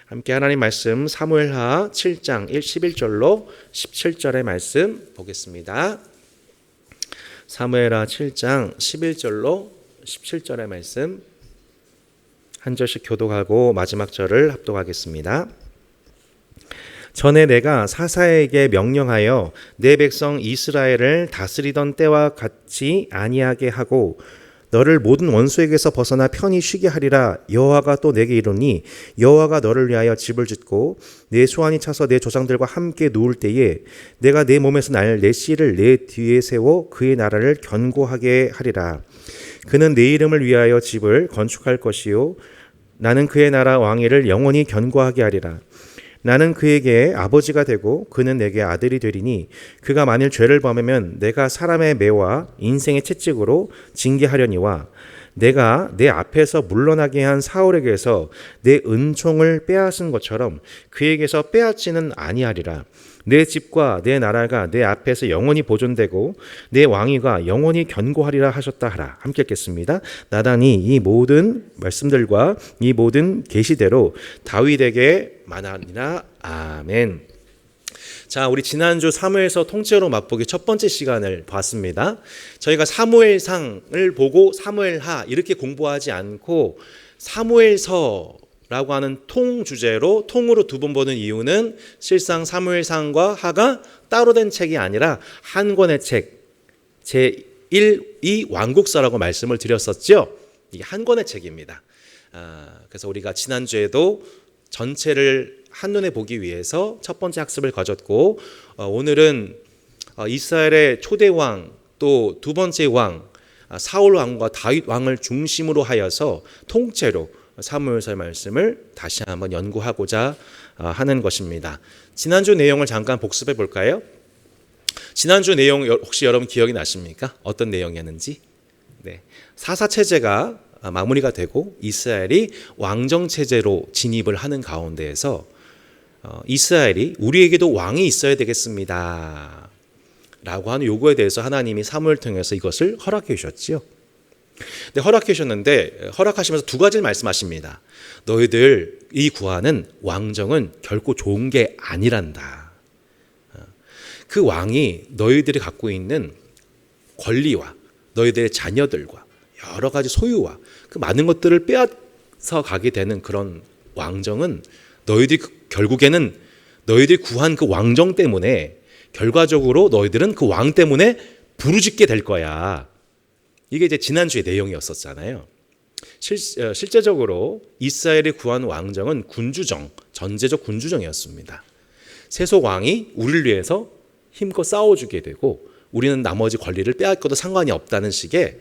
함께 하나님 말씀 사무엘하 7장 11절로 17절의 말씀 보겠습니다. 사무엘하 7장 11절로 17절의 말씀 한 절씩 교독하고 마지막 절을 합독하겠습니다. 전에 내가 사사에게 명령하여 내 백성 이스라엘을 다스리던 때와 같이 아니하게 하고 너를 모든 원수에게서 벗어나 편히 쉬게 하리라. 여호와가 또 내게 이르니 여호와가 너를 위하여 집을 짓고 내 소환이 차서 내 조상들과 함께 누울 때에 내가 내 몸에서 날 내 씨를 내 뒤에 세워 그의 나라를 견고하게 하리라. 그는 내 이름을 위하여 집을 건축할 것이요 나는 그의 나라 왕위를 영원히 견고하게 하리라. 나는 그에게 아버지가 되고 그는 내게 아들이 되리니 그가 만일 죄를 범하면 내가 사람의 매와 인생의 채찍으로 징계하려니와 내가 내 앞에서 물러나게 한 사울에게서 내 은총을 빼앗은 것처럼 그에게서 빼앗지는 아니하리라. 내 집과 내 나라가 내 앞에서 영원히 보존되고 내 왕위가 영원히 견고하리라 하셨다 하라. 함께 읽겠습니다. 나단이 이 모든 말씀들과 이 모든 계시대로 다윗에게 말하니라. 아멘. 자, 우리 지난주 사무엘서 통째로 맛보기 첫 번째 시간을 봤습니다. 저희가 사무엘상을 보고 사무엘하 이렇게 공부하지 않고 사무엘서라고 하는 통 주제로 통으로 두 번 보는 이유는 실상 사무엘상과 하가 따로 된 책이 아니라 한 권의 책, 제1, 2 왕국서라고 말씀을 드렸었죠. 이게 한 권의 책입니다. 그래서 우리가 지난주에도 전체를 한눈에 보기 위해서 첫 번째 학습을 가졌고 오늘은 이스라엘의 초대 왕 또 두 번째 왕 사울 왕과 다윗 왕을 중심으로 하여서 통째로 사무엘서의 말씀을 다시 한번 연구하고자 하는 것입니다. 지난주 내용을 잠깐 복습해 볼까요? 지난주 내용 혹시 여러분 기억이 나십니까? 어떤 내용이었는지? 네. 사사체제가 마무리가 되고 이스라엘이 왕정체제로 진입을 하는 가운데에서 이스라엘이 우리에게도 왕이 있어야 되겠습니다 라고 하는 요구에 대해서 하나님이 사무엘을 통해서 이것을 허락해 주셨지요. 네, 허락해 주셨는데 허락하시면서 두 가지를 말씀하십니다. 너희들 이 구하는 왕정은 결코 좋은 게 아니란다. 그 왕이 너희들이 갖고 있는 권리와 너희들의 자녀들과 여러 가지 소유와 그 많은 것들을 빼앗아 가게 되는 그런 왕정은 너희들이 결국에는 너희들이 구한 그 왕정 때문에 결과적으로 너희들은 그 왕 때문에 부르짖게 될 거야. 이게 이제 지난주의 내용이었었잖아요. 실제적으로 이스라엘이 구한 왕정은 군주정, 전제적 군주정이었습니다. 세속 왕이 우리를 위해서 힘껏 싸워주게 되고 우리는 나머지 권리를 빼앗겨도 상관이 없다는 식의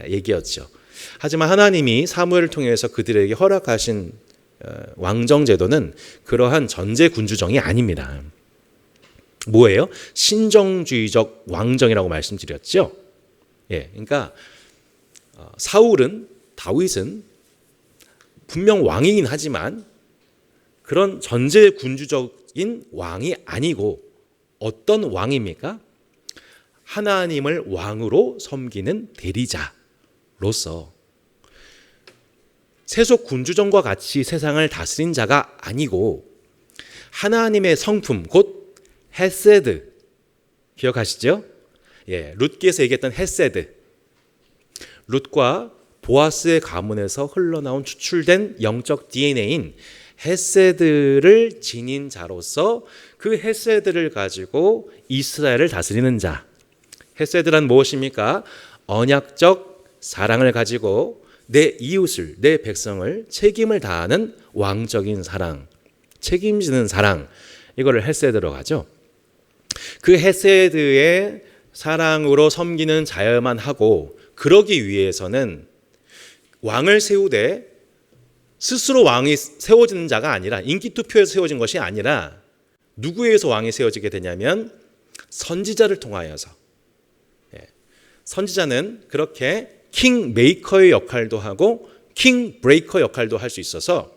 얘기였죠. 하지만 하나님이 사무엘을 통해서 그들에게 허락하신 왕정제도는 그러한 전제 군주정이 아닙니다. 뭐예요? 신정주의적 왕정이라고 말씀드렸죠. 예, 그러니까 사울은 다윗은 분명 왕이긴 하지만 그런 전제 군주적인 왕이 아니고 어떤 왕입니까? 하나님을 왕으로 섬기는 대리자로서 세속 군주정과 같이 세상을 다스린 자가 아니고 하나님의 성품 곧 헤세드 기억하시죠? 예, 룻기에서 얘기했던 헤세드 룻과 보아스의 가문에서 흘러나온 추출된 영적 DNA인 헤세드를 지닌 자로서 그 헤세드를 가지고 이스라엘을 다스리는 자. 헤세드란 무엇입니까? 언약적 사랑을 가지고 내 이웃을, 내 백성을 책임을 다하는 왕적인 사랑, 책임지는 사랑, 이거를 헤세드로 하죠. 그 헤세드의 사랑으로 섬기는 자여만 하고 그러기 위해서는 왕을 세우되 스스로 왕이 세워지는 자가 아니라 인기 투표에서 세워진 것이 아니라 누구에 의해서 왕이 세워지게 되냐면 선지자를 통하여서. 선지자는 그렇게 킹 메이커의 역할도 하고 킹 브레이커 역할도 할 수 있어서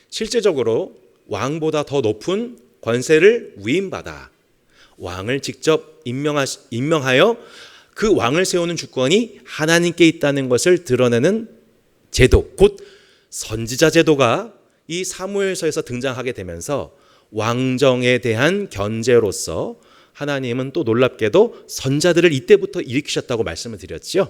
실제적으로 왕보다 더 높은 권세를 위임받아 왕을 직접 임명하여 그 왕을 세우는 주권이 하나님께 있다는 것을 드러내는 제도, 곧 선지자 제도가 이 사무엘서에서 등장하게 되면서 왕정에 대한 견제로서 하나님은 또 놀랍게도 선자들을 이때부터 일으키셨다고 말씀을 드렸지요.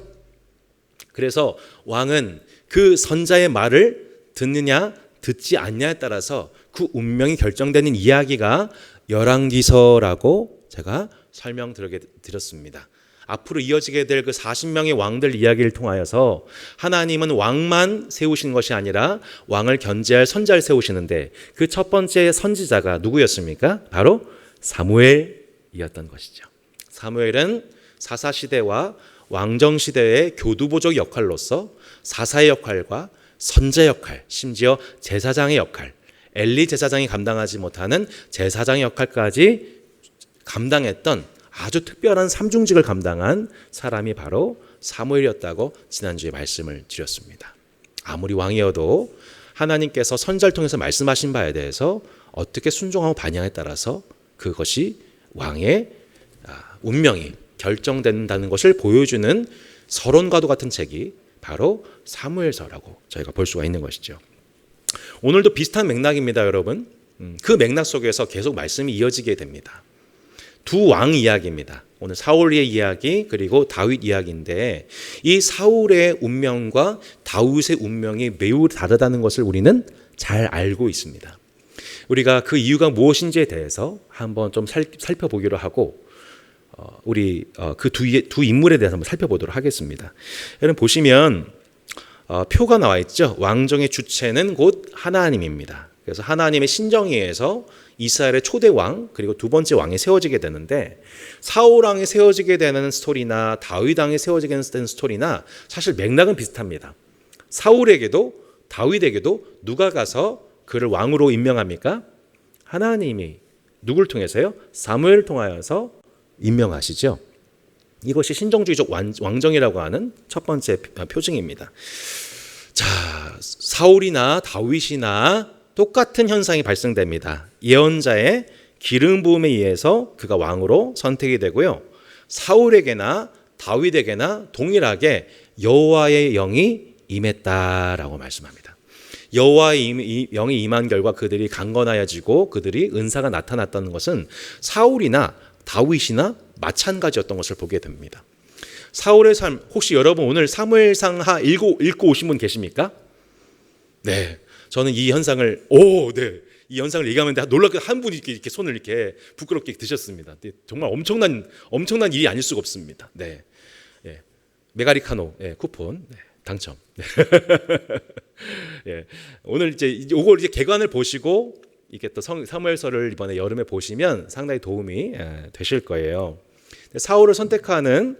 그래서 왕은 그 선자의 말을 듣느냐 듣지 않냐에 따라서 그 운명이 결정되는 이야기가 열왕기서라고 제가 설명드렸습니다. 앞으로 이어지게 될 그 40명의 왕들 이야기를 통하여서 하나님은 왕만 세우신 것이 아니라 왕을 견제할 선자를 세우시는데 그 첫 번째 선지자가 누구였습니까? 바로 사무엘이었던 것이죠. 사무엘은 사사시대와 왕정시대의 교두보적 역할로서 사사의 역할과 선제 역할, 심지어 제사장의 역할, 엘리 제사장이 감당하지 못하는 제사장의 역할까지 감당했던 아주 특별한 삼중직을 감당한 사람이 바로 사무엘이었다고 지난주에 말씀을 드렸습니다. 아무리 왕이어도 하나님께서 선자를 통해서 말씀하신 바에 대해서 어떻게 순종하고 반영에 따라서 그것이 왕의 운명이 결정된다는 것을 보여주는 서론과도 같은 책이 바로 사무엘서라고 저희가 볼 수가 있는 것이죠. 오늘도 비슷한 맥락입니다, 여러분. 그 맥락 속에서 계속 말씀이 이어지게 됩니다. 두 왕 이야기입니다. 오늘 사울의 이야기 그리고 다윗 이야기인데 이 사울의 운명과 다윗의 운명이 매우 다르다는 것을 우리는 잘 알고 있습니다. 우리가 그 이유가 무엇인지에 대해서 한번 좀 살펴보기로 하고 우리 그 두 인물에 대해서 한번 살펴보도록 하겠습니다. 여러분 보시면 표가 나와 있죠. 왕정의 주체는 곧 하나님입니다. 그래서 하나님의 신정의에서 이스라엘의 초대 왕 그리고 두 번째 왕이 세워지게 되는데 사울 왕이 세워지게 되는 스토리나 다윗 왕이 세워지게 되는 스토리나 사실 맥락은 비슷합니다. 사울에게도 다윗에게도 누가 가서 그를 왕으로 임명합니까? 하나님이 누굴 통해서요? 사무엘을 통하여서 임명하시죠. 이것이 신정주의적 왕정이라고 하는 첫 번째 표징입니다. 자, 사울이나 다윗이나 똑같은 현상이 발생됩니다. 예언자의 기름 부음에 의해서 그가 왕으로 선택이 되고요. 사울에게나 다윗에게나 동일하게 여호와의 영이 임했다라고 말씀합니다. 여호와의 영이 임한 결과 그들이 강건하여지고 그들이 은사가 나타났다는 것은 사울이나 다윗이나 마찬가지였던 것을 보게 됩니다. 사울의 삶, 혹시 여러분 오늘 사무엘상하 읽고 오신 분 계십니까? 네, 저는 이 현상을 이 현상을 얘기하면 놀랍게 한 분이 이렇게 손을 이렇게 부끄럽게 드셨습니다. 정말 엄청난 일이 아닐 수가 없습니다. 네, 예, 메가리카노 쿠폰 당첨. 예, 오늘 이걸 개관을 보시고 이게 또 사무엘서를 이번에 여름에 보시면 상당히 도움이 되실 거예요. 사울을 선택하시는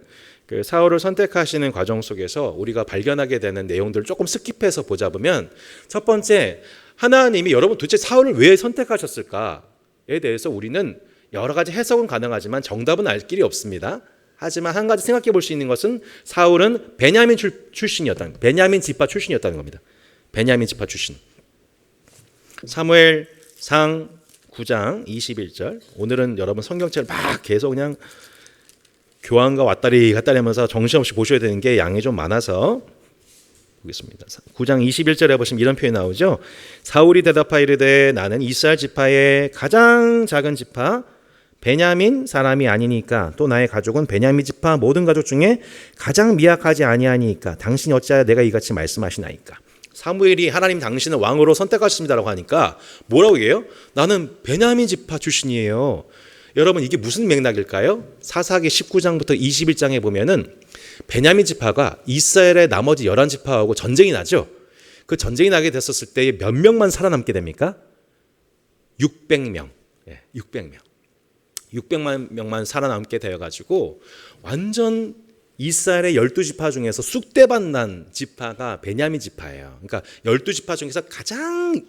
과정 속에서 우리가 발견하게 되는 내용들을 조금 스킵해서 보자 보면 첫 번째, 하나님이 여러분 도대체 사울을 왜 선택하셨을까에 대해서 우리는 여러 가지 해석은 가능하지만 정답은 알 길이 없습니다. 하지만 한 가지 생각해 볼 수 있는 것은 사울은 베냐민 지파 출신이었다는 겁니다. 베냐민 지파 출신. 사무엘상 9장 21절. 오늘은 여러분 성경책을 막 계속 그냥 교환과 왔다리 갔다리 하면서 정신없이 보셔야 되는 게 양이 좀 많아서 보겠습니다. 9장 21절에 보시면 이런 표현이 나오죠. 사울이 대답하여 이르되 나는 이스라엘 지파의 가장 작은 지파 베냐민 사람이 아니니까 또 나의 가족은 베냐민 지파 모든 가족 중에 가장 미약하지 아니하니까 당신이 어찌하여 내가 이같이 말씀하시나이까. 사무엘이 하나님 당신을 왕으로 선택하셨습니다라고 하니까 뭐라고 얘기해요? 나는 베냐민 지파 출신이에요. 여러분 이게 무슨 맥락일까요? 사사기 19장부터 21장에 보면은 베냐민 지파가 이스라엘의 나머지 11지파하고 전쟁이 나죠. 그 전쟁이 나게 됐었을 때 몇 명만 살아남게 됩니까? 600명. 600만 명만 살아남게 되어가지고 완전 이스라엘의 12지파 중에서 쑥대밭난 지파가 베냐민 지파예요. 그러니까 12지파 중에서 가장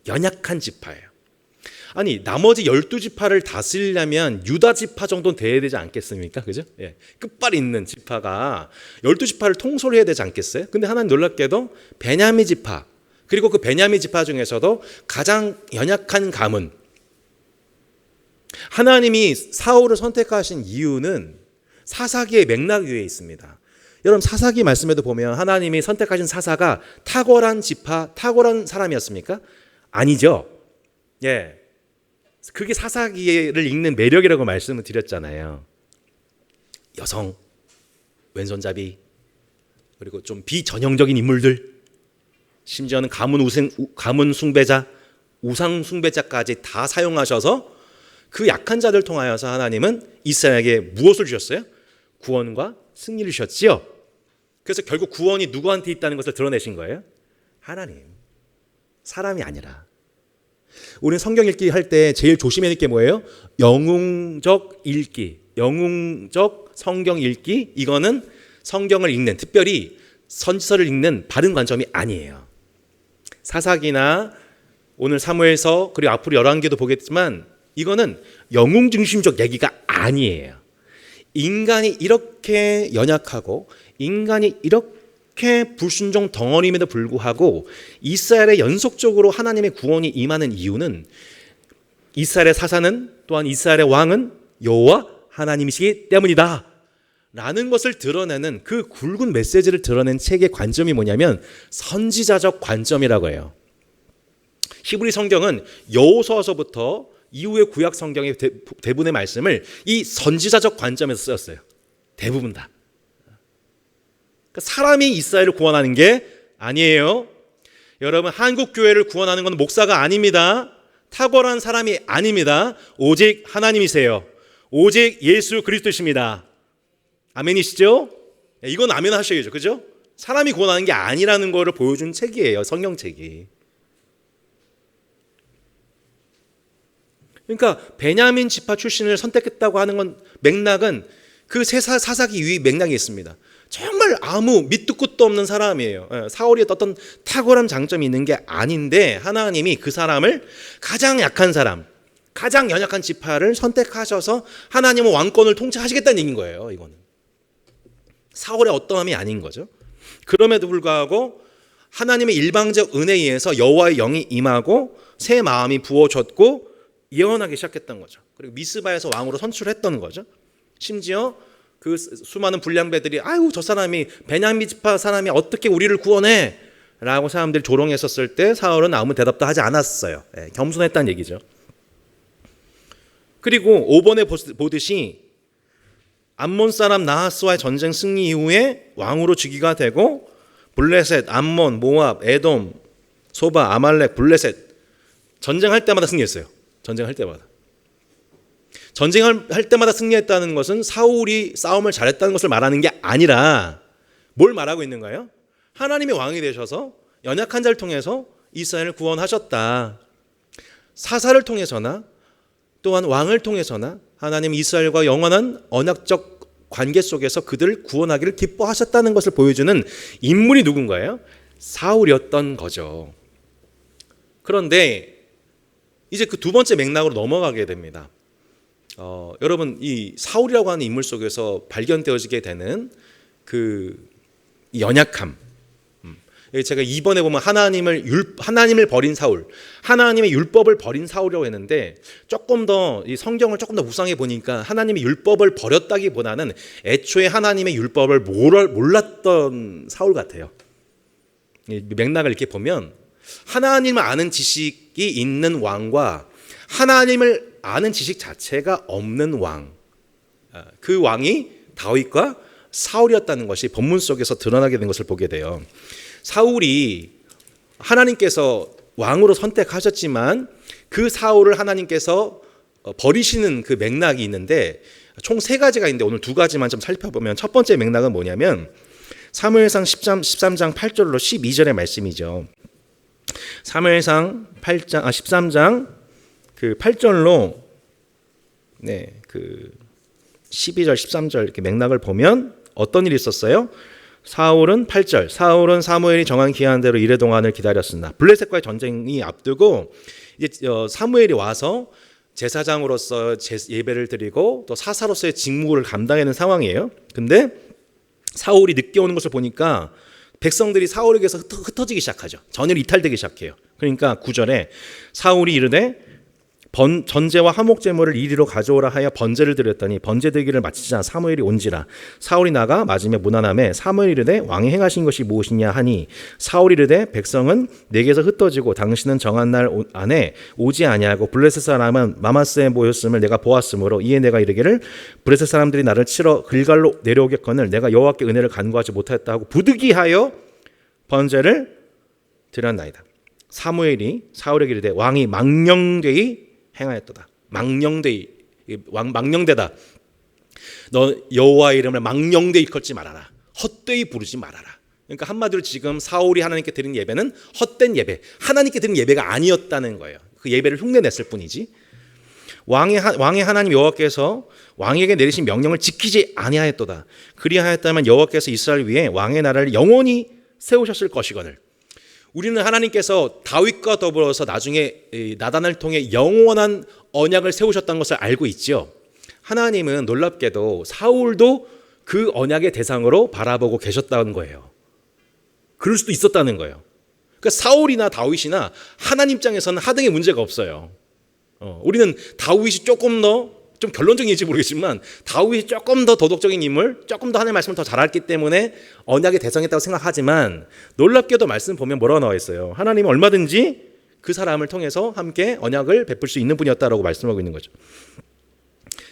연약한 지파예요. 아니 나머지 12지파를 다스리려면 유다 지파 정도는 돼야 되지 않겠습니까? 그죠? 예. 끝발 있는 지파가 12지파를 통솔 해야 되지 않겠어요? 근데 하나님 놀랍게도 베냐민 지파 그리고 그 베냐민 지파 중에서도 가장 연약한 가문 하나님이 사울을 선택하신 이유는 사사기의 맥락 위에 있습니다. 여러분 사사기 말씀에도 보면 하나님이 선택하신 사사가 탁월한 지파, 탁월한 사람이었습니까? 아니죠. 예. 그게 사사기를 읽는 매력이라고 말씀을 드렸잖아요. 여성, 왼손잡이, 그리고 좀 비전형적인 인물들, 심지어는 가문 숭배자, 우상 숭배자까지 다 사용하셔서 그 약한 자들 통하여서 하나님은 이스라엘에게 무엇을 주셨어요? 구원과 승리를 주셨지요. 그래서 결국 구원이 누구한테 있다는 것을 드러내신 거예요? 하나님, 사람이 아니라. 우리는 성경 읽기 할 때 제일 조심해야 할 게 뭐예요? 영웅적 읽기, 영웅적 성경 읽기. 이거는 성경을 읽는, 특별히 선지서를 읽는 바른 관점이 아니에요. 사사기나 오늘 사무엘서 그리고 앞으로 열왕기도 보겠지만 이거는 영웅 중심적 얘기가 아니에요. 인간이 이렇게 연약하고 인간이 이렇게 불순종 덩어리임에도 불구하고 이스라엘에 연속적으로 하나님의 구원이 임하는 이유는 이스라엘의 사사는 또한 이스라엘의 왕은 여호와 하나님이시기 때문이다 라는 것을 드러내는 그 굵은 메시지를 드러낸 책의 관점이 뭐냐면 선지자적 관점이라고 해요. 히브리 성경은 여호수아서부터 이후의 구약 성경의 대부분의 말씀을 이 선지자적 관점에서 쓰였어요. 대부분 다. 그러니까 사람이 이스라엘을 구원하는 게 아니에요. 여러분, 한국 교회를 구원하는 건 목사가 아닙니다. 탁월한 사람이 아닙니다. 오직 하나님이세요. 오직 예수 그리스도십니다. 아멘이시죠? 이건 아멘 하셔야죠. 그죠? 사람이 구원하는 게 아니라는 것을 보여준 책이에요. 성경책이. 그러니까 베냐민 지파 출신을 선택했다고 하는 건 맥락은 그 사사기 위의 맥락이 있습니다. 정말 아무 밑도 끝도 없는 사람이에요. 사울이 어떤 탁월한 장점이 있는 게 아닌데 하나님이 그 사람을 가장 약한 사람, 가장 연약한 지파를 선택하셔서 하나님은 왕권을 통치하시겠다는 얘기인 거예요. 이거는 사울의 어떠함이 아닌 거죠. 그럼에도 불구하고 하나님의 일방적 은혜에 의해서 여호와의 영이 임하고 새 마음이 부어졌고 예언하기 시작했던 거죠. 그리고 미스바에서 왕으로 선출했던 거죠. 심지어 그 수많은 불량배들이 아유 저 사람이 베냐민 지파 사람이 어떻게 우리를 구원해? 라고 사람들이 조롱했었을 때 사울은 아무 대답도 하지 않았어요. 겸손했다는 얘기죠. 그리고 5번에 보듯이 암몬 사람 나하스와의 전쟁 승리 이후에 왕으로 즉위가 되고 블레셋, 암몬, 모압, 에돔, 소바, 아말렉, 블레셋 전쟁할 때마다 승리했어요. 전쟁할 때마다. 전쟁할 때마다 승리했다는 것은 사울이 싸움을 잘했다는 것을 말하는 게 아니라 뭘 말하고 있는 거예요? 하나님이 왕이 되셔서 연약한 자를 통해서 이스라엘을 구원하셨다. 사사를 통해서나 또한 왕을 통해서나 하나님 이스라엘과 영원한 언약적 관계 속에서 그들을 구원하기를 기뻐하셨다는 것을 보여주는 인물이 누군가요? 사울이었던 거죠. 그런데 이제 그 두 번째 맥락으로 넘어가게 됩니다. 여러분 이 사울이라고 하는 인물 속에서 발견되어지게 되는 그 연약함. 제가 2번에 보면 하나님을 버린 사울, 하나님의 율법을 버린 사울이라고 했는데 조금 더 이 성경을 조금 더 묵상해 보니까 하나님의 율법을 버렸다기보다는 애초에 하나님의 율법을 몰랐던 사울 같아요. 맥락을 이렇게 보면 하나님을 아는 지식이 있는 왕과 하나님을 아는 지식 자체가 없는 왕, 그 왕이 다윗과 사울이었다는 것이 본문 속에서 드러나게 된 것을 보게 돼요. 사울이 하나님께서 왕으로 선택하셨지만 그 사울을 하나님께서 버리시는 그 맥락이 있는데 총 세 가지가 있는데 오늘 두 가지만 좀 살펴보면 첫 번째 맥락은 뭐냐면 사무엘상 13장 8절로 12절의 말씀이죠. 사무엘상 13장 그 8절로 그 12절 13절 이렇게 맥락을 보면 어떤 일이 있었어요? 사울은 8절 사울은 사무엘이 정한 기한대로 이레 동안을 기다렸으나 블레셋과의 전쟁이 앞두고 이제 사무엘이 와서 제사장으로서 예배를 드리고 또 사사로서의 직무를 감당하는 상황이에요. 근데 사울이 늦게 오는 것을 보니까 백성들이 사울에게서 흩어지기 시작하죠. 전율이 이탈되기 시작해요. 그러니까 9절에 사울이 이르되 전제와 화목 제물을 이리로 가져오라 하여 번제를 드렸더니 번제 드기를 마치자 사무엘이 온지라. 사울이 나가 맞으며 무난함에 사무엘이 이르되 왕이 행하신 것이 무엇이냐 하니 사울이 이르되 백성은 내게서 흩어지고 당신은 정한 날 안에 오지 아니하고 블레셋 사람은 마마스에 모였음을 내가 보았으므로 이에 내가 이르기를 블레셋 사람들이 나를 치러 길갈로 내려오겠거늘 내가 여호와께 은혜를 간구하지 못하였다 하고 부득이하여 번제를 드렸나이다. 사무엘이 사울에게 이르되 왕이 망령되이 행하였도다. 망령되다. 너 여호와의 이름을 망령되이 걸지 말아라. 헛되이 부르지 말아라. 그러니까 한마디로 지금 사울이 하나님께 드린 예배는 헛된 예배, 하나님께 드린 예배가 아니었다는 거예요. 그 예배를 흉내냈을 뿐이지. 왕의 하나님 여호와께서 왕에게 내리신 명령을 지키지 아니하였도다. 그리하였다면 여호와께서 이스라엘 위에 왕의 나라를 영원히 세우셨을 것이거늘. 우리는 하나님께서 다윗과 더불어서 나중에 나단을 통해 영원한 언약을 세우셨다는 것을 알고 있죠. 하나님은 놀랍게도 사울도 그 언약의 대상으로 바라보고 계셨다는 거예요. 그럴 수도 있었다는 거예요. 그러니까 사울이나 다윗이나 하나님 입장에서는 하등의 문제가 없어요. 우리는 다윗이 조금 더 좀 결론적인지 모르겠지만 다윗이 조금 더 도덕적인 인물, 조금 더 하나님의 말씀을 더 잘 알기 때문에 언약의 대상이었다고 생각하지만 놀랍게도 말씀 보면 뭐라고 나와 있어요. 하나님은 얼마든지 그 사람을 통해서 함께 언약을 베풀 수 있는 분이었다라고 말씀하고 있는 거죠.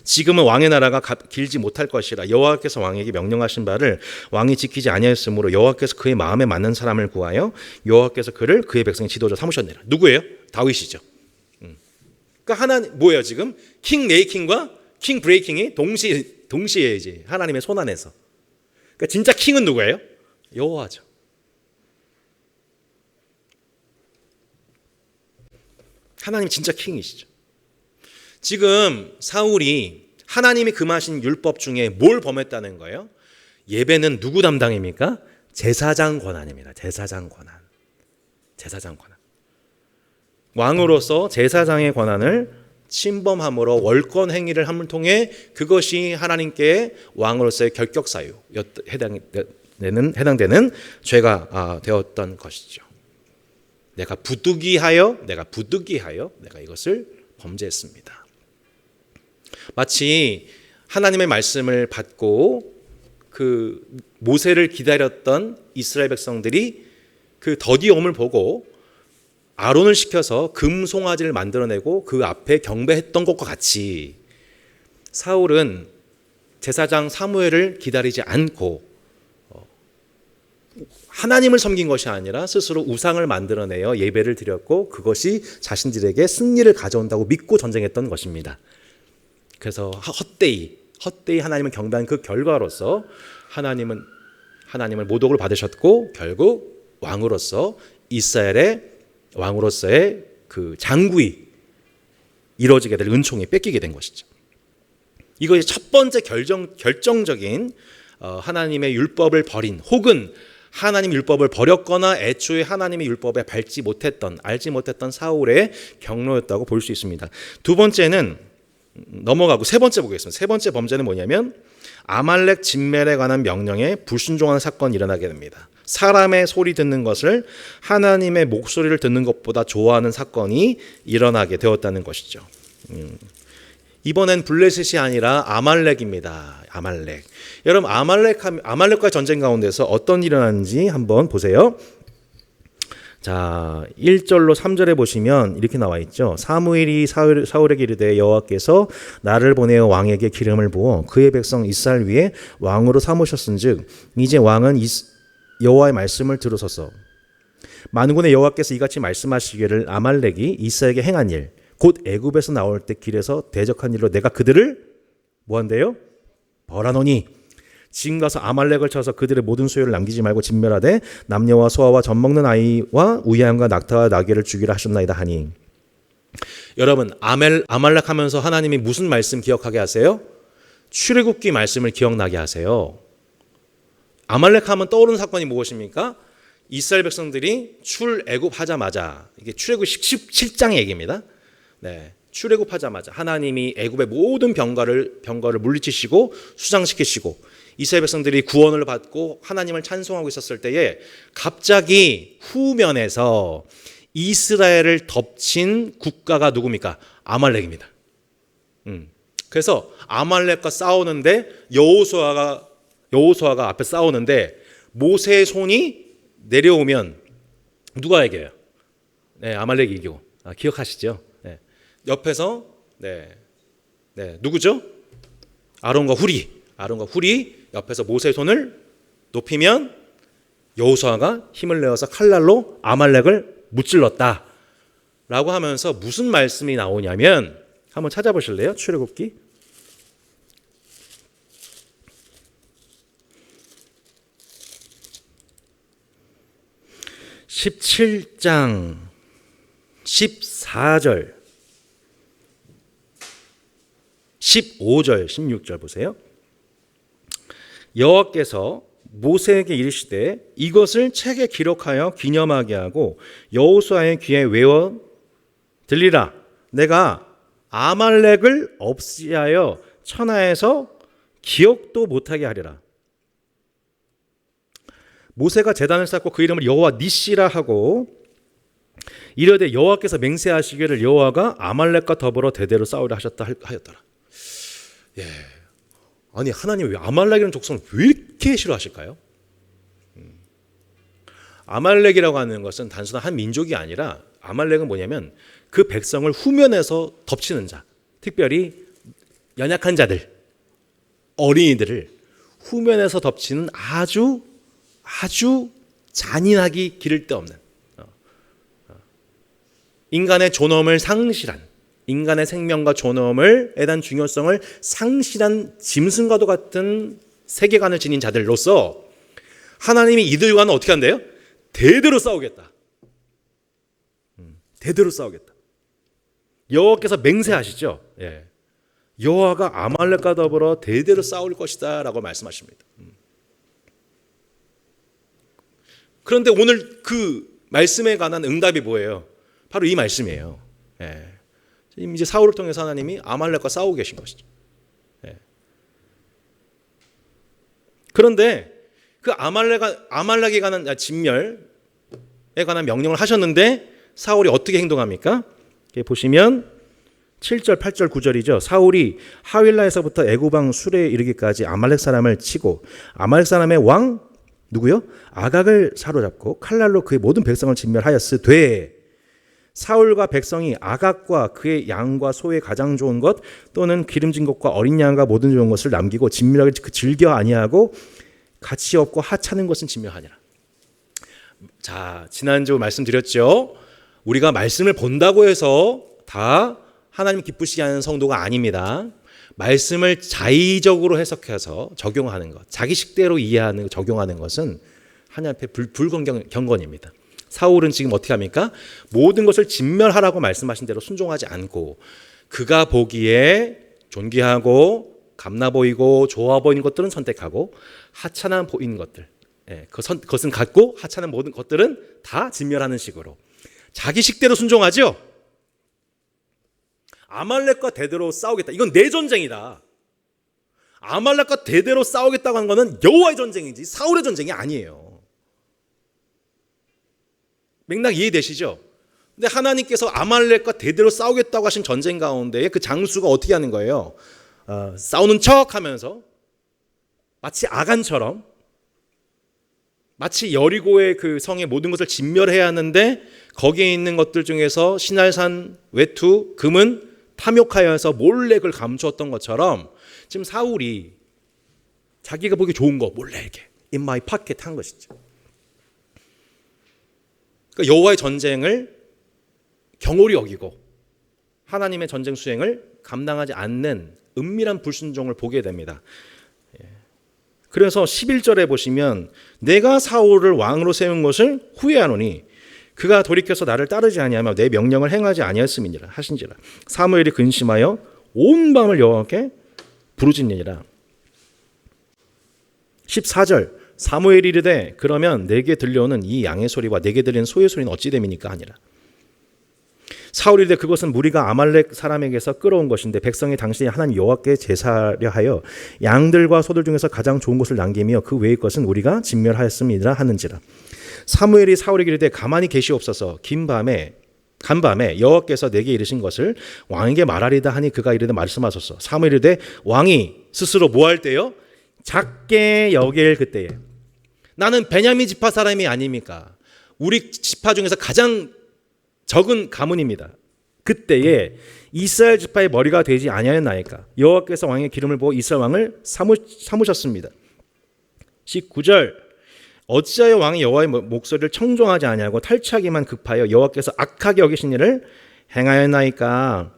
지금은 왕의 나라가 길지 못할 것이라 여호와께서 왕에게 명령하신 바를 왕이 지키지 아니하였으므로 여호와께서 그의 마음에 맞는 사람을 구하여 여호와께서 그를 그의 백성의 지도자 삼으셨느니라. 누구예요? 다윗이죠. 그러니까 하나님 뭐예요 지금? 킹 메이킹과 킹 브레이킹이 동시에 이제 하나님의 손 안에서. 그러니까 진짜 킹은 누구예요? 여호와죠. 하나님 진짜 킹이시죠. 지금 사울이 하나님이 금하신 율법 중에 뭘 범했다는 거예요? 예배는 누구 담당입니까? 제사장 권한입니다. 제사장 권한. 왕으로서 제사장의 권한을 침범함으로 월권 행위를 함을 통해 그것이 하나님께 왕으로서의 결격 사유 해당되는 죄가 되었던 것이죠. 내가 부득이하여 내가 이것을 범죄했습니다. 마치 하나님의 말씀을 받고 그 모세를 기다렸던 이스라엘 백성들이 그 더디움을 보고 아론을 시켜서 금 송아지를 만들어내고 그 앞에 경배했던 것과 같이 사울은 제사장 사무엘을 기다리지 않고 하나님을 섬긴 것이 아니라 스스로 우상을 만들어내어 예배를 드렸고 그것이 자신들에게 승리를 가져온다고 믿고 전쟁했던 것입니다. 그래서 헛되이 하나님을 경배한 그 결과로서 하나님을 모독을 받으셨고 결국 왕으로서 이스라엘의 왕으로서의 그 장구이 이루어지게 될 은총이 뺏기게 된 것이죠. 이것이 첫 번째 결정적인 하나님의 율법을 버린 혹은 하나님 율법을 버렸거나 애초에 하나님의 율법에 알지 못했던 사울의 경로였다고 볼 수 있습니다. 두 번째는 넘어가고 세 번째 보겠습니다. 세 번째 범죄는 뭐냐면 아말렉 진멸에 관한 명령에 불순종하는 사건이 일어나게 됩니다. 사람의 소리 듣는 것을 하나님의 목소리를 듣는 것보다 좋아하는 사건이 일어나게 되었다는 것이죠. 이번엔 블레셋이 아니라 아말렉입니다. 아말렉. 여러분 아말렉과의 전쟁 가운데서 어떤 일이 일어나는지 한번 보세요. 자, 1절로 3절에 보시면 이렇게 나와 있죠. 사무엘이 사울에게 이르되 여호와께서 나를 보내어 왕에게 기름을 부어 그의 백성 이스라엘 위에 왕으로 삼으셨은즉 이제 왕은 여호와의 말씀을 들으소서. 만군의 여호와께서 이같이 말씀하시기를 아말렉이 이스라엘에게 행한 일 곧 애굽에서 나올 때 길에서 대적한 일로 내가 그들을 뭐한대요? 벌하노니 지금 가서 아말렉을 쳐서 그들의 모든 소유를 남기지 말고 진멸하되 남녀와 소아와 젖먹는 아이와 우양과 낙타와 나귀를 죽이라 하셨나이다 하니. 여러분 아말렉 하면서 하나님이 무슨 말씀 기억하게 하세요? 출애굽기 말씀을 기억나게 하세요. 아말렉 하면 떠오르는 사건이 무엇입니까? 이스라엘 백성들이 출애굽하자마자 이게 출애굽 17장의 얘기입니다. 네, 출애굽하자마자 하나님이 애굽의 모든 병거를 물리치시고 수장시키시고 이스라엘 백성들이 구원을 받고 하나님을 찬송하고 있었을 때에 갑자기 후면에서 이스라엘을 덮친 국가가 누굽니까? 아말렉입니다. 그래서 아말렉과 싸우는데 여호수아가 앞에 싸우는데 모세의 손이 내려오면 누가 이겨요? 네, 아말렉이 이기고. 기억하시죠? 네. 옆에서 누구죠? 아론과 훌이 옆에서 모세의 손을 높이면 여호수아가 힘을 내어서 칼날로 아말렉을 무찔렀다 라고 하면서 무슨 말씀이 나오냐면 한번 찾아보실래요? 출애굽기 17장 14절 15절 16절 보세요. 여호와께서 모세에게 이르시되 이것을 책에 기록하여 기념하게 하고 여호수아의 귀에 외워 들리라. 내가 아말렉을 없이하여 천하에서 기억도 못하게 하리라. 모세가 제단을 쌓고 그 이름을 여호와 니시라 하고 이르되 여호와께서 맹세하시기를 여호와가 아말렉과 더불어 대대로 싸우려 하였더라. 예. 아니 하나님 왜 아말렉이라는 족속을 왜 이렇게 싫어하실까요? 아말렉이라고 하는 것은 단순한 한 민족이 아니라 아말렉은 뭐냐면 그 백성을 후면에서 덮치는 자, 특별히 연약한 자들, 어린이들을 후면에서 덮치는 아주 잔인하기 기를 데 없는 인간의 존엄을 상실한 인간의 생명과 존엄에 대한 중요성을 상실한 짐승과도 같은 세계관을 지닌 자들로서 하나님이 이들과는 어떻게 한대요? 대대로 싸우겠다. 대대로 싸우겠다. 여호와께서 맹세하시죠. 예. 여호와가 아말렉과 더불어 대대로 싸울 것이다 라고 말씀하십니다. 그런데 오늘 그 말씀에 관한 응답이 뭐예요? 바로 이 말씀이에요. 예. 이제 사울을 통해서 하나님이 아말렉과 싸우고 계신 것이죠. 예. 그런데 그 아말렉에 관한 진멸에 관한 명령을 하셨는데 사울이 어떻게 행동합니까? 보시면 7절, 8절, 9절이죠. 사울이 하윌라에서부터 애굽왕 수레에 이르기까지 아말렉 사람을 치고 아말렉 사람의 왕 누구요? 아각을 사로잡고 칼날로 그의 모든 백성을 진멸하였으되 사울과 백성이 아각과 그의 양과 소의 가장 좋은 것 또는 기름진 것과 어린 양과 모든 좋은 것을 남기고 진멸하기 즐겨 아니하고 가치 없고 하찮은 것은 진멸하니라. 자, 지난주 말씀드렸죠. 우리가 말씀을 본다고 해서 다 하나님 기쁘시게 하는 성도가 아닙니다. 말씀을 자의적으로 해석해서 적용하는 것, 자기 식대로 이해하는 적용하는 것은 하나님 앞에 불경건입니다. 사울은 지금 어떻게 합니까? 모든 것을 진멸하라고 말씀하신 대로 순종하지 않고 그가 보기에 존귀하고 감나 보이고 좋아 보이는 것들은 선택하고 하찮아 보이는 것들, 그것은 갖고 하찮은 모든 것들은 다 진멸하는 식으로 자기 식대로 순종하죠. 아말렉과 대대로 싸우겠다. 이건 내 전쟁이다. 아말렉과 대대로 싸우겠다고 하는 것은 여호와의 전쟁이지 사울의 전쟁이 아니에요. 맥락 이해되시죠? 근데 하나님께서 아말렉과 대대로 싸우겠다고 하신 전쟁 가운데 그 장수가 어떻게 하는 거예요? 싸우는 척하면서 마치 아간처럼 마치 여리고의 그 성의 모든 것을 진멸해야 하는데 거기에 있는 것들 중에서 신할산, 외투, 금은 탐욕하여서 몰래 그걸 감추었던 것처럼 지금 사울이 자기가 보기 좋은 거 몰래 이렇게 in my pocket 한 것이죠. 그러니까 여호와의 전쟁을 경홀히 여기고 하나님의 전쟁 수행을 감당하지 않는 은밀한 불순종을 보게 됩니다. 그래서 11절에 보시면 내가 사울을 왕으로 세운 것을 후회하노니 그가 돌이켜서 나를 따르지 아니하며 내 명령을 행하지 아니하였음이니라 하신지라. 사무엘이 근심하여 온 밤을 여호와께 부르짖느니라. 14절 사무엘이 이르되 그러면 내게 들려오는 이 양의 소리와 내게 들리는 소의 소리는 어찌 됨이니까 하니라. 사울이 이르되 그것은 무리가 아말렉 사람에게서 끌어온 것인데 백성이 당신이 하나님 여호와께 제사려 하여 양들과 소들 중에서 가장 좋은 것을 남기며 그 외의 것은 우리가 진멸하였음이라 하는지라. 사무엘이 사울에게 이르되 가만히 계시옵소서. 간밤에 여호와께서 내게 이르신 것을 왕에게 말하리다 하니 그가 이르되 말씀하소서. 사무엘이 이르되 왕이 스스로 뭐 할 때요? 작게 여길 그때에. 나는 베냐민 지파 사람이 아닙니까? 우리 지파 중에서 가장 적은 가문입니다. 그때에 이스라엘 지파의 머리가 되지 아니하였나이까? 여호와께서 왕의 기름을 부어 이스라엘 왕을 삼으셨습니다. 19절 어찌하여 왕이 여호와의 목소리를 청종하지 아니하고 탈취하기만 급하여 여호와께서 악하게 여기신 일을 행하였나이까?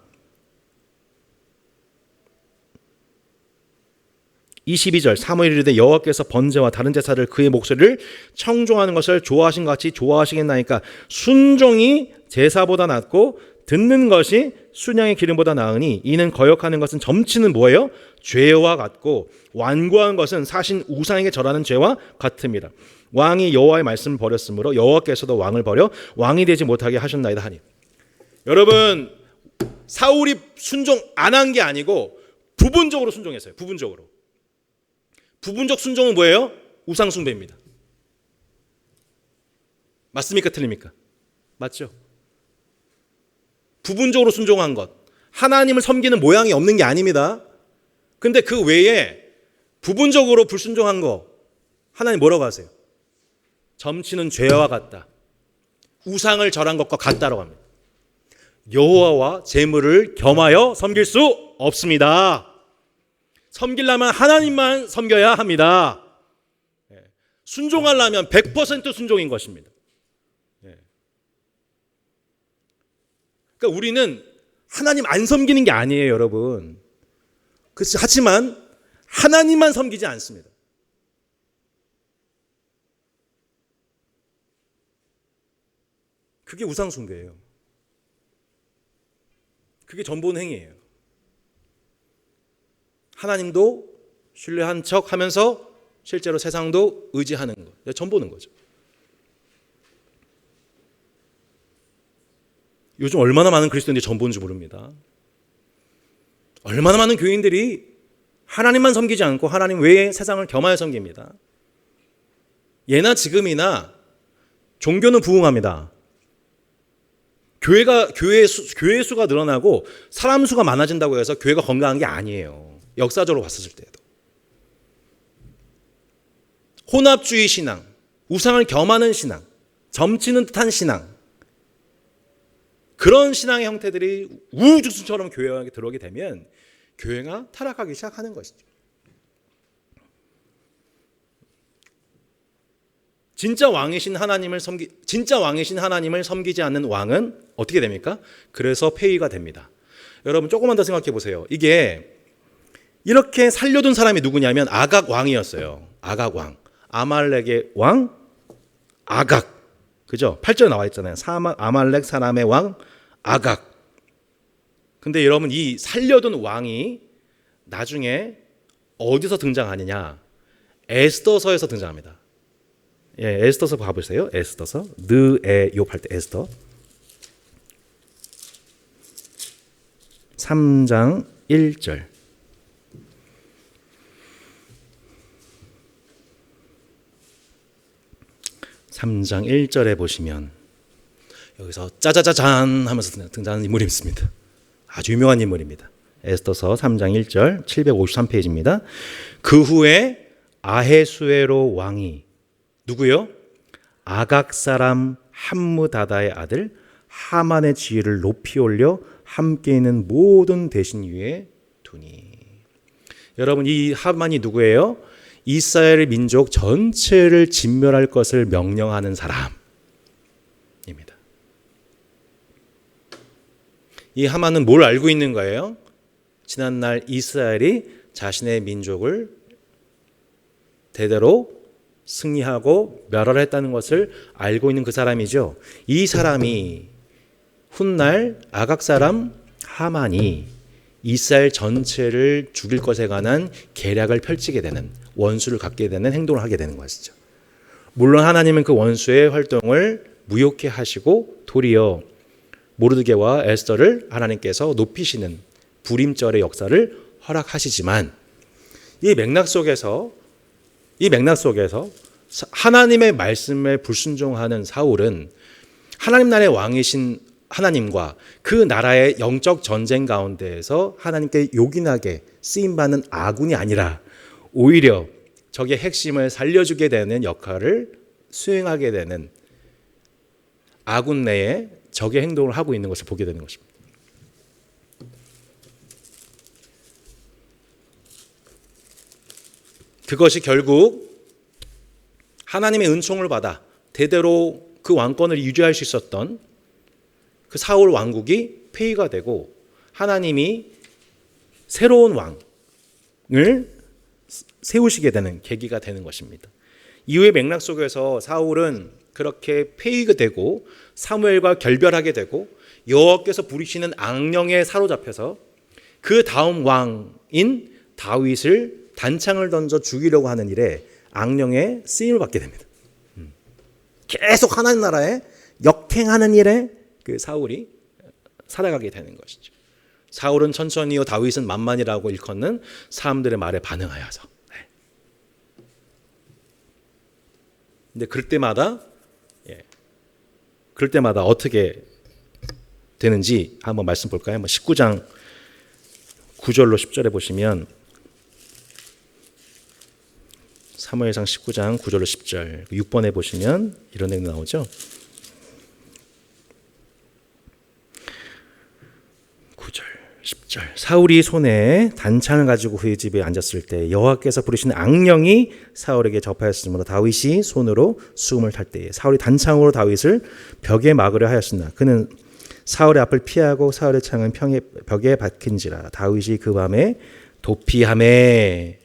22절 사무엘이 이르되 여호와께서 번제와 다른 제사를 그의 목소리를 청종하는 것을 좋아하신 것 같이 좋아하시겠나이까? 순종이 제사보다 낫고 듣는 것이 순양의 기름보다 나으니 이는 거역하는 것은 점치는 뭐예요? 죄와 같고 완고한 것은 사신 우상에게 절하는 죄와 같습니다. 왕이 여호와의 말씀을 버렸으므로 여호와께서도 왕을 버려 왕이 되지 못하게 하셨나이다 하니. 여러분, 사울이 순종 안 한 게 아니고 부분적으로 순종했어요. 부분적 순종은 뭐예요? 우상 숭배입니다. 맞습니까? 틀립니까? 맞죠? 부분적으로 순종한 것. 하나님을 섬기는 모양이 없는 게 아닙니다. 근데 그 외에 부분적으로 불순종한 거 하나님 뭐라고 하세요? 점치는 죄와 같다. 우상을 절한 것과 같다라고 합니다. 여호와와 재물을 겸하여 섬길 수 없습니다. 섬기려면 하나님만 섬겨야 합니다. 순종하려면 100% 순종인 것입니다. 그러니까 우리는 하나님 안 섬기는 게 아니에요, 여러분. 하지만 하나님만 섬기지 않습니다. 그게 우상 숭배예요. 그게 전본 행위예요. 하나님도 신뢰한 척 하면서 실제로 세상도 의지하는 거. 전보는 거죠. 요즘 얼마나 많은 그리스도인들이 전보는지 모릅니다. 얼마나 많은 교인들이 하나님만 섬기지 않고 하나님 외에 세상을 겸하여 섬깁니다. 예나 지금이나 종교는 부흥합니다. 교회 수가 늘어나고 사람 수가 많아진다고 해서 교회가 건강한 게 아니에요. 역사적으로 봤었을 때도. 혼합주의 신앙, 우상을 겸하는 신앙, 점치는 듯한 신앙, 그런 신앙의 형태들이 우후죽순처럼 교회에 들어오게 되면 교회가 타락하기 시작하는 것이죠. 진짜 왕이신 하나님을 섬기지 않는 왕은 어떻게 됩니까? 그래서 폐위가 됩니다. 여러분 조금만 더 생각해 보세요. 이게 이렇게 살려둔 사람이 누구냐면 아각 왕이었어요. 아각 왕. 아말렉의 왕 아각. 그죠? 8절에 나와 있잖아요. 아말렉 사람의 왕 아각. 근데 여러분 이 살려둔 왕이 나중에 어디서 등장하느냐? 에스더서에서 등장합니다. 예, 에스더서 가보세요. 에스더서 느에욥 할 때 에스더 3장 1절. (3장 1절에) 보시면 여기서 짜자자잔 하면서 등장하는 인물이 있습니다. 아주 유명한 인물입니다. 에스더서 3장 1절 753페이지입니다. 그 후에 아헤수에로 왕이 누구요? 아각 사람 함무다다의 아들 하만의 지위를 높이 올려 함께 있는 모든 대신 위에 두니. 여러분 이 하만이 누구예요? 이스라엘 민족 전체를 진멸할 것을 명령하는 사람입니다. 이 하만은 뭘 알고 있는 거예요? 지난날 이스라엘이 자신의 민족을 대대로 승리하고 멸하했다는 것을 알고 있는 그 사람이죠. 이 사람이 훗날 아각 사람 하만이 이스라엘 전체를 죽일 것에 관한 계략을 펼치게 되는, 원수를 갖게 되는 행동을 하게 되는 것이죠. 물론 하나님은 그 원수의 활동을 무효케 하시고 도리어 모르드게와 에스더를 하나님께서 높이시는 불임절의 역사를 허락하시지만 이 맥락 속에서 하나님의 말씀에 불순종하는 사울은 하나님 나라의 왕이신 하나님과 그 나라의 영적 전쟁 가운데에서 하나님께 요긴하게 쓰임받는 아군이 아니라 오히려 적의 핵심을 살려주게 되는 역할을 수행하게 되는 아군 내에 적의 행동을 하고 있는 것을 보게 되는 것입니다. 그것이 결국 하나님의 은총을 받아 대대로 그 왕권을 유지할 수 있었던 그 사울 왕국이 폐위가 되고 하나님이 새로운 왕을 세우시게 되는 계기가 되는 것입니다. 이후의 맥락 속에서 사울은 그렇게 폐위가 되고 사무엘과 결별하게 되고 여호와께서 부리시는 악령에 사로잡혀서 그 다음 왕인 다윗을 단창을 던져 죽이려고 하는 일에 악령의 쓰임을 받게 됩니다. 계속 하나님 나라에 역행하는 일에 그 사울이 살아가게 되는 것이죠. 사울은 천천히요, 다윗은 만만이라고 일컫는 사람들의 말에 반응하여서. 근데 그럴 때마다 어떻게 되는지 한번 말씀 볼까요? 19장 9절로 10절에 보시면 사무엘상 19장 9절로 10절 6번에 보시면 이런 내용 나오죠. 9절 10절 사울이 손에 단창을 가지고 그의 집에 앉았을 때 여호와께서 부르신 악령이 사울에게 접하였으므로 다윗이 손으로 수금을 탈 때에 사울이 단창으로 다윗을 벽에 막으려 하였으나 그는 사울의 앞을 피하고 사울의 창은 벽에 박힌지라 다윗이 그 밤에 도피하매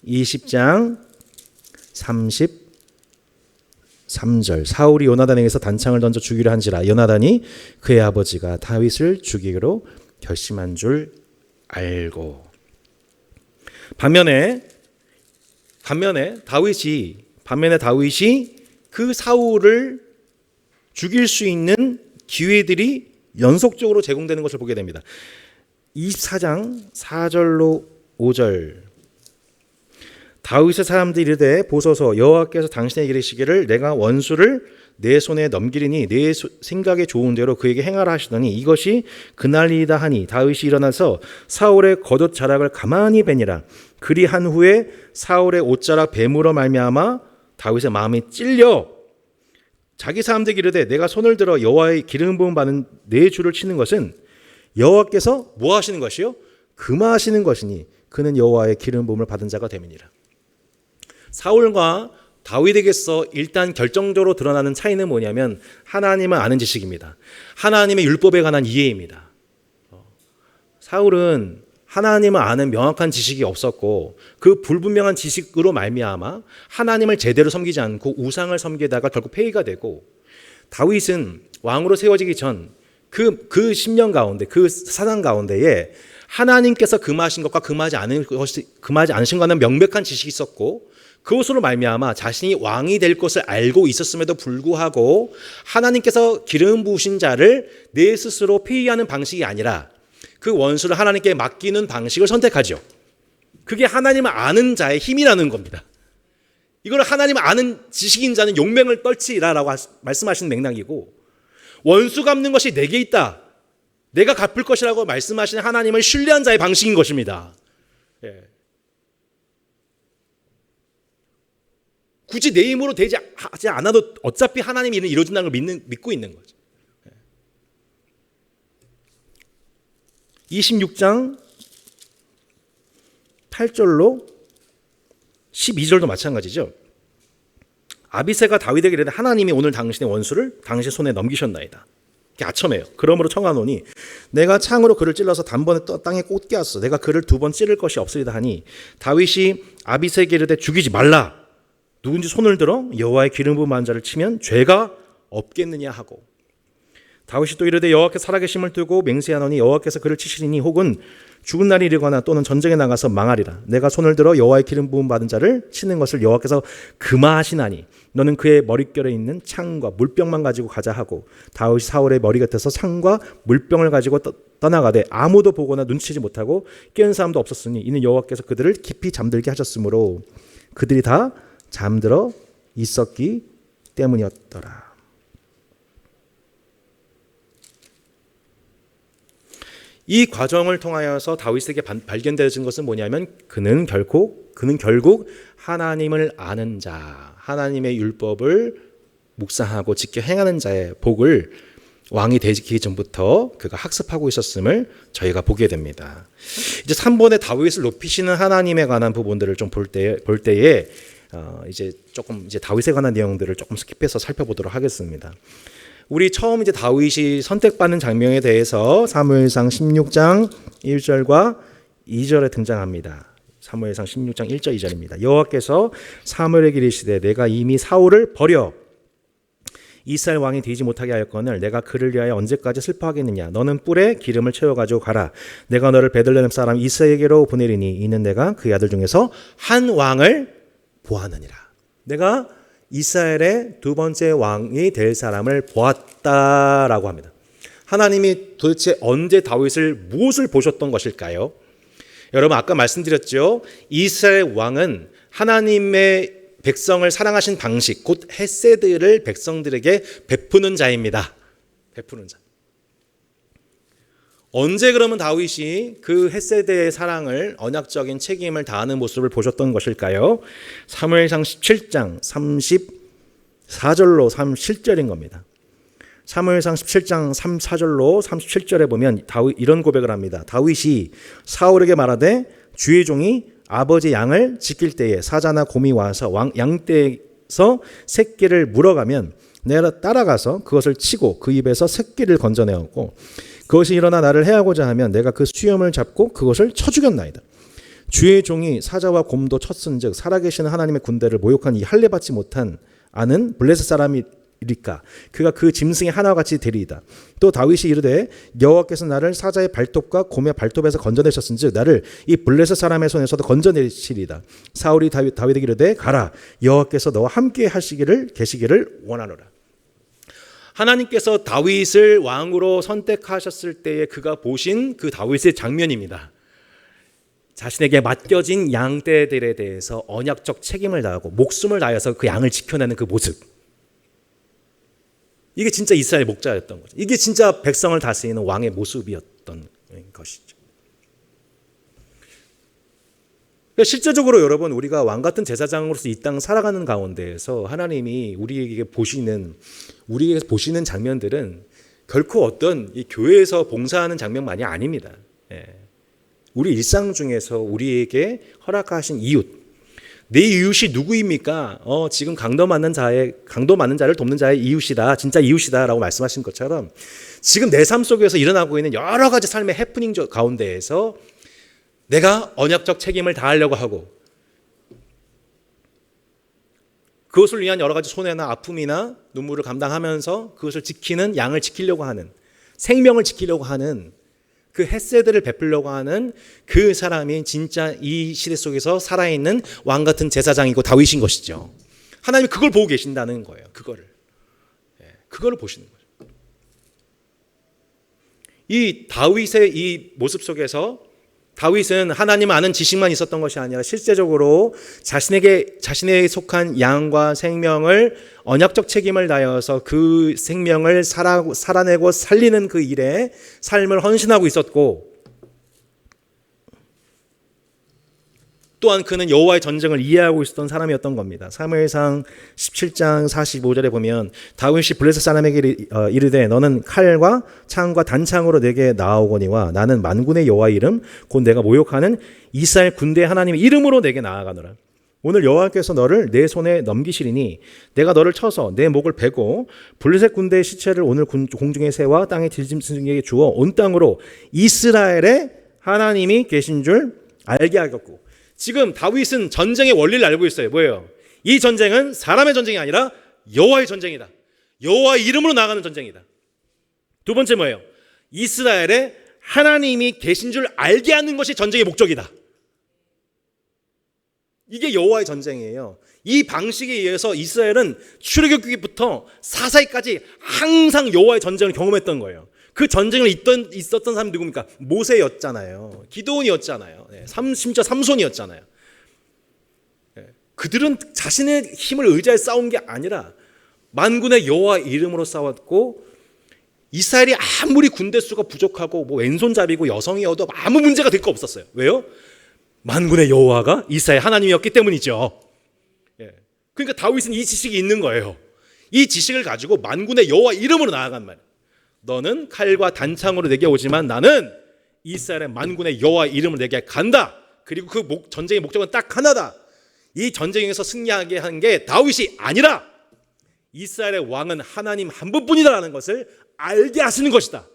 20장 33절 사울이 요나단에게서 단창을 던져 죽이려 한지라 요나단이 그의 아버지가 다윗을 죽이기로 결심한 줄 알고 반면에 다윗이 그 사울을 죽일 수 있는 기회들이 연속적으로 제공되는 것을 보게 됩니다. 24장 4절로 5절 다윗의 사람들이 이르되 보소서 여호와께서 당신에게 이르시기를 내가 원수를 내 손에 넘기리니 내 생각에 좋은 대로 그에게 행하라 하시더니 이것이 그날이다 하니 다윗이 일어나서 사울의 겉옷 자락을 가만히 베니라. 그리한 후에 사울의 옷자락 뱀으로 말미암아 다윗의 마음이 찔려 자기 사람들이 이르되 내가 손을 들어 여호와의 기름 부음 받은 내 주를 치는 것은 여호와께서 뭐 하시는 것이요? 금하시는 것이니 그는 여호와의 기름 부음을 받은 자가 됨이니라. 사울과 다윗에게서 일단 결정적으로 드러나는 차이는 뭐냐면 하나님을 아는 지식입니다. 하나님의 율법에 관한 이해입니다. 사울은 하나님을 아는 명확한 지식이 없었고 그 불분명한 지식으로 말미암아 하나님을 제대로 섬기지 않고 우상을 섬기다가 결국 폐위가 되고 다윗은 왕으로 세워지기 전 그 10년 가운데 그 사상 가운데에 하나님께서 금하신 것과 금하지 않으신 것은 명백한 지식이 있었고 그것으로 말미암아 자신이 왕이 될 것을 알고 있었음에도 불구하고 하나님께서 기름 부으신 자를 내 스스로 폐위하는 방식이 아니라 그 원수를 하나님께 맡기는 방식을 선택하죠. 그게 하나님을 아는 자의 힘이라는 겁니다. 이걸 하나님을 아는 지식인 자는 용맹을 떨치라라고 말씀하시는 맥락이고 원수 갚는 것이 내게 있다. 내가 갚을 것이라고 말씀하시는 하나님을 신뢰한 자의 방식인 것입니다. 예. 굳이 내 힘으로 되지 않아도 어차피 하나님의 일은 이루어진다는 걸 믿고 있는 거죠. 26장 8절로 12절도 마찬가지죠. 아비새가 다윗에게 이르되 하나님이 오늘 당신의 원수를 당신 손에 넘기셨나이다. 아첨해요. 그러므로 청하노니 내가 창으로 그를 찔러서 단번에 땅에 꽂게 하소서. 내가 그를 2번 찌를 것이 없으리다 하니 다윗이 아비새에게 이르되 죽이지 말라. 누군지 손을 들어 여호와의 기름 부은 만자를 치면 죄가 없겠느냐 하고 다윗이 또 이르되 여호와께서 살아계심을 두고 맹세하노니 여호와께서 그를 치시리니 혹은 죽은 날이 이르거나 또는 전쟁에 나가서 망하리라. 내가 손을 들어 여호와의 기름 부음 받은 자를 치는 것을 여호와께서 금하시나니 너는 그의 머릿결에 있는 창과 물병만 가지고 가자 하고 다윗이 사울의 머리 곁에서 창과 물병을 가지고 떠나가되 아무도 보거나 눈치지 못하고 깨는 사람도 없었으니 이는 여호와께서 그들을 깊이 잠들게 하셨으므로 그들이 다 잠들어 있었기 때문이었더라. 이 과정을 통하여서 다윗에게 발견되어진 것은 뭐냐면 그는 결국 하나님을 아는 자, 하나님의 율법을 묵상하고 지켜 행하는 자의 복을 왕이 되기 전부터 그가 학습하고 있었음을 저희가 보게 됩니다. 이제 3번에 다윗을 높이시는 하나님에 관한 부분들을 좀 볼 때에 이제 조금 이제 다윗에 관한 내용들을 조금 스킵해서 살펴보도록 하겠습니다. 우리 처음 이제 다윗이 선택받는 장면에 대해서 사무엘상 16장 1절과 2절에 등장합니다. 사무엘상 16장 1절 2절입니다. 여호와께서 사무엘에게 이르시되 내가 이미 사울을 버려 이스라엘 왕이 되지 못하게 하였거늘 내가 그를 위하여 언제까지 슬퍼하겠느냐. 너는 뿔에 기름을 채워가지고 가라. 내가 너를 베들레헴 사람 이스라엘에게로 보내리니 이는 내가 그의 아들 중에서 한 왕을 보았느니라. 내가 이스라엘의 두 번째 왕이 될 사람을 보았다라고 합니다. 하나님이 도대체 언제 다윗을 무엇을 보셨던 것일까요? 여러분 아까 말씀드렸죠. 이스라엘 왕은 하나님의 백성을 사랑하신 방식, 곧 헤세드를 백성들에게 베푸는 자입니다. 베푸는 자. 언제 그러면 다윗이 그 헤세드의 사랑을 언약적인 책임을 다하는 모습을 보셨던 것일까요? 사무엘상 17장 34절로 37절인 겁니다. 사무엘상 17장 34절로 37절에 보면 다윗 이런 고백을 합니다. 다윗이 사울에게 말하되 주의 종이 아버지 양을 지킬 때에 사자나 곰이 와서 양떼에서 새끼를 물어가면 내가 따라가서 그것을 치고 그 입에서 새끼를 건져내었고 그것이 일어나 나를 해하고자 하면 내가 그 수염을 잡고 그것을 쳐 죽였나이다. 주의 종이 사자와 곰도 쳤은즉 살아계시는 하나님의 군대를 모욕한 이 할례 받지 못한 아는 블레셋 사람이리까 그가 그 짐승의 하나와 같이 되리이다. 또 다윗이 이르되 여호와께서 나를 사자의 발톱과 곰의 발톱에서 건져내셨은즉 나를 이 블레셋 사람의 손에서도 건져내시리이다. 사울이 다윗에게 이르되 가라 여호와께서 너와 함께 계시기를 원하노라. 하나님께서 다윗을 왕으로 선택하셨을 때에 그가 보신 그 다윗의 장면입니다. 자신에게 맡겨진 양떼들에 대해서 언약적 책임을 다하고 목숨을 다해서 그 양을 지켜내는 그 모습. 이게 진짜 이스라엘 목자였던 거죠. 이게 진짜 백성을 다스리는 왕의 모습이었던 것이죠. 그러니까 실제적으로 여러분 우리가 왕 같은 제사장으로서 이 땅 살아가는 가운데에서 하나님이 우리에게 보시는 장면들은 결코 어떤 이 교회에서 봉사하는 장면만이 아닙니다. 우리 일상 중에서 우리에게 허락하신 이웃, 내 이웃이 누구입니까? 지금 강도 맞는 자를 돕는 자의 이웃이다, 진짜 이웃이다라고 말씀하신 것처럼 지금 내 삶 속에서 일어나고 있는 여러 가지 삶의 해프닝 가운데에서 내가 언약적 책임을 다하려고 하고 그것을 위한 여러 가지 손해나 아픔이나 눈물을 감당하면서 그것을 지키는 양을 지키려고 하는 생명을 지키려고 하는 그 헤세드를 베풀려고 하는 그 사람이 진짜 이 시대 속에서 살아있는 왕 같은 제사장이고 다윗인 것이죠. 하나님이 그걸 보고 계신다는 거예요. 그거를 보시는 거죠. 이 다윗의 이 모습 속에서 다윗은 하나님 아는 지식만 있었던 것이 아니라 실제적으로 자신에 속한 양과 생명을 언약적 책임을 다하여서 그 생명을 살아내고 살리는 그 일에 삶을 헌신하고 있었고 또한 그는 여호와의 전쟁을 이해하고 있었던 사람이었던 겁니다. 사무엘상 17장 45절에 보면 다윗이 블레셋 사람에게 이르되 너는 칼과 창과 단창으로 내게 나아오거니와 나는 만군의 여호와의 이름 곧 내가 모욕하는 이스라엘 군대의 하나님의 이름으로 내게 나아가노라. 오늘 여호와께서 너를 내 손에 넘기시리니 내가 너를 쳐서 내 목을 베고 블레셋 군대의 시체를 오늘 공중의 새와 땅의 들짐승에게 주어 온 땅으로 이스라엘의 하나님이 계신 줄 알게 하겠고. 지금 다윗은 전쟁의 원리를 알고 있어요. 뭐예요? 이 전쟁은 사람의 전쟁이 아니라 여호와의 전쟁이다. 여호와의 이름으로 나가는 전쟁이다. 두 번째 뭐예요? 이스라엘에 하나님이 계신 줄 알게 하는 것이 전쟁의 목적이다. 이게 여호와의 전쟁이에요. 이 방식에 의해서 이스라엘은 출애굽기부터 사사기까지 항상 여호와의 전쟁을 경험했던 거예요. 그 전쟁을 있었던 사람이 누굽니까? 모세였잖아요. 기드온이었잖아요. 심지어 삼손이었잖아요. 그들은 자신의 힘을 의지해 싸운 게 아니라 만군의 여호와 이름으로 싸웠고, 이스라엘이 아무리 군대 수가 부족하고 뭐 왼손잡이고 여성이어도 아무 문제가 될 거 없었어요. 왜요? 만군의 여호와가 이스라엘 하나님이었기 때문이죠. 그러니까 다윗은 이 지식이 있는 거예요. 이 지식을 가지고 만군의 여호와 이름으로 나아간 말이에요. 너는 칼과 단창으로 내게 오지만 나는 이스라엘의 만군의 여호와 이름으로 내게 간다. 그리고 그 전쟁의 목적은 딱 하나다. 이 전쟁에서 승리하게 한 게 다윗이 아니라 이스라엘의 왕은 하나님 한 분뿐이다라는 것을 알게 하시는 것이다.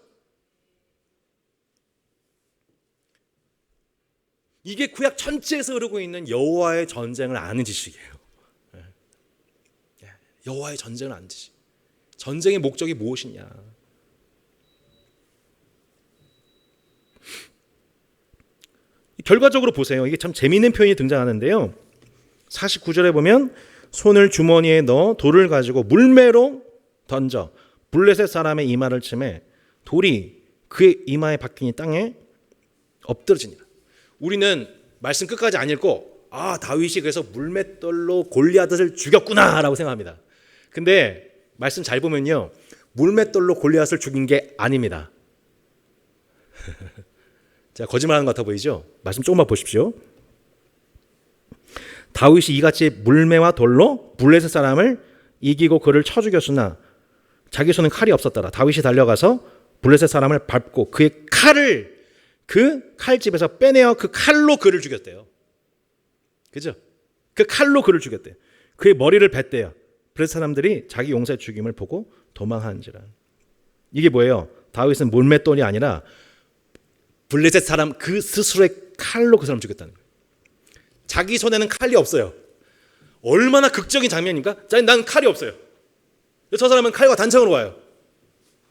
이게 구약 전체에서 흐르고 있는 여호와의 전쟁을 아는 지식이에요. 여호와의 전쟁을 아는 지식. 전쟁의 목적이 무엇이냐? 결과적으로 보세요. 이게 참 재미있는 표현이 등장하는데요. 49절에 보면 손을 주머니에 넣어 돌을 가지고 물매로 던져 블레셋 사람의 이마를 치매 돌이 그의 이마에 박히니 땅에 엎드러지니라. 우리는 말씀 끝까지 안 읽고 다윗이 그래서 물맷돌로 골리앗을 죽였구나라고 생각합니다. 근데 말씀 잘 보면요, 물맷돌로 골리앗을 죽인 게 아닙니다. 제가 거짓말하는 것 같아 보이죠? 말씀 조금만 보십시오. 다윗이 이같이 물매와 돌로 블레셋 사람을 이기고 그를 쳐 죽였으나 자기 손은 칼이 없었더라. 다윗이 달려가서 블레셋 사람을 밟고 그의 칼을 그 칼집에서 빼내어 그 칼로 그를 죽였대요. 그죠? 그 칼로 그를 죽였대요. 그의 머리를 뱉대요. 블레셋 사람들이 자기 용사의 죽임을 보고 도망하는지라. 이게 뭐예요? 다윗은 물맷돌이 아니라 블레셋 사람 그 스스로의 칼로 그 사람 죽였다는 거예요. 자기 손에는 칼이 없어요. 얼마나 극적인 장면입니까? 난 칼이 없어요. 저 사람은 칼과 단창으로 와요.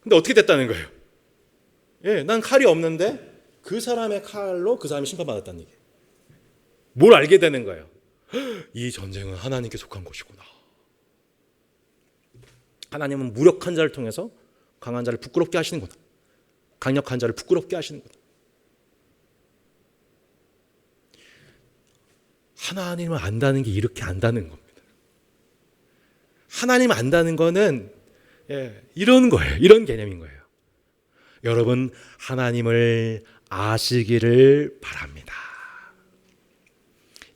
근데 어떻게 됐다는 거예요? 난 칼이 없는데 그 사람의 칼로 그 사람이 심판받았다는 얘기예요. 뭘 알게 되는 거예요? 이 전쟁은 하나님께 속한 것이구나. 하나님은 무력한 자를 통해서 강한 자를 부끄럽게 하시는구나. 강력한 자를 부끄럽게 하시는구나. 하나님을 안다는 게 이렇게 안다는 겁니다. 하나님 안다는 거는 이런 거예요. 이런 개념인 거예요. 여러분, 하나님을 아시기를 바랍니다.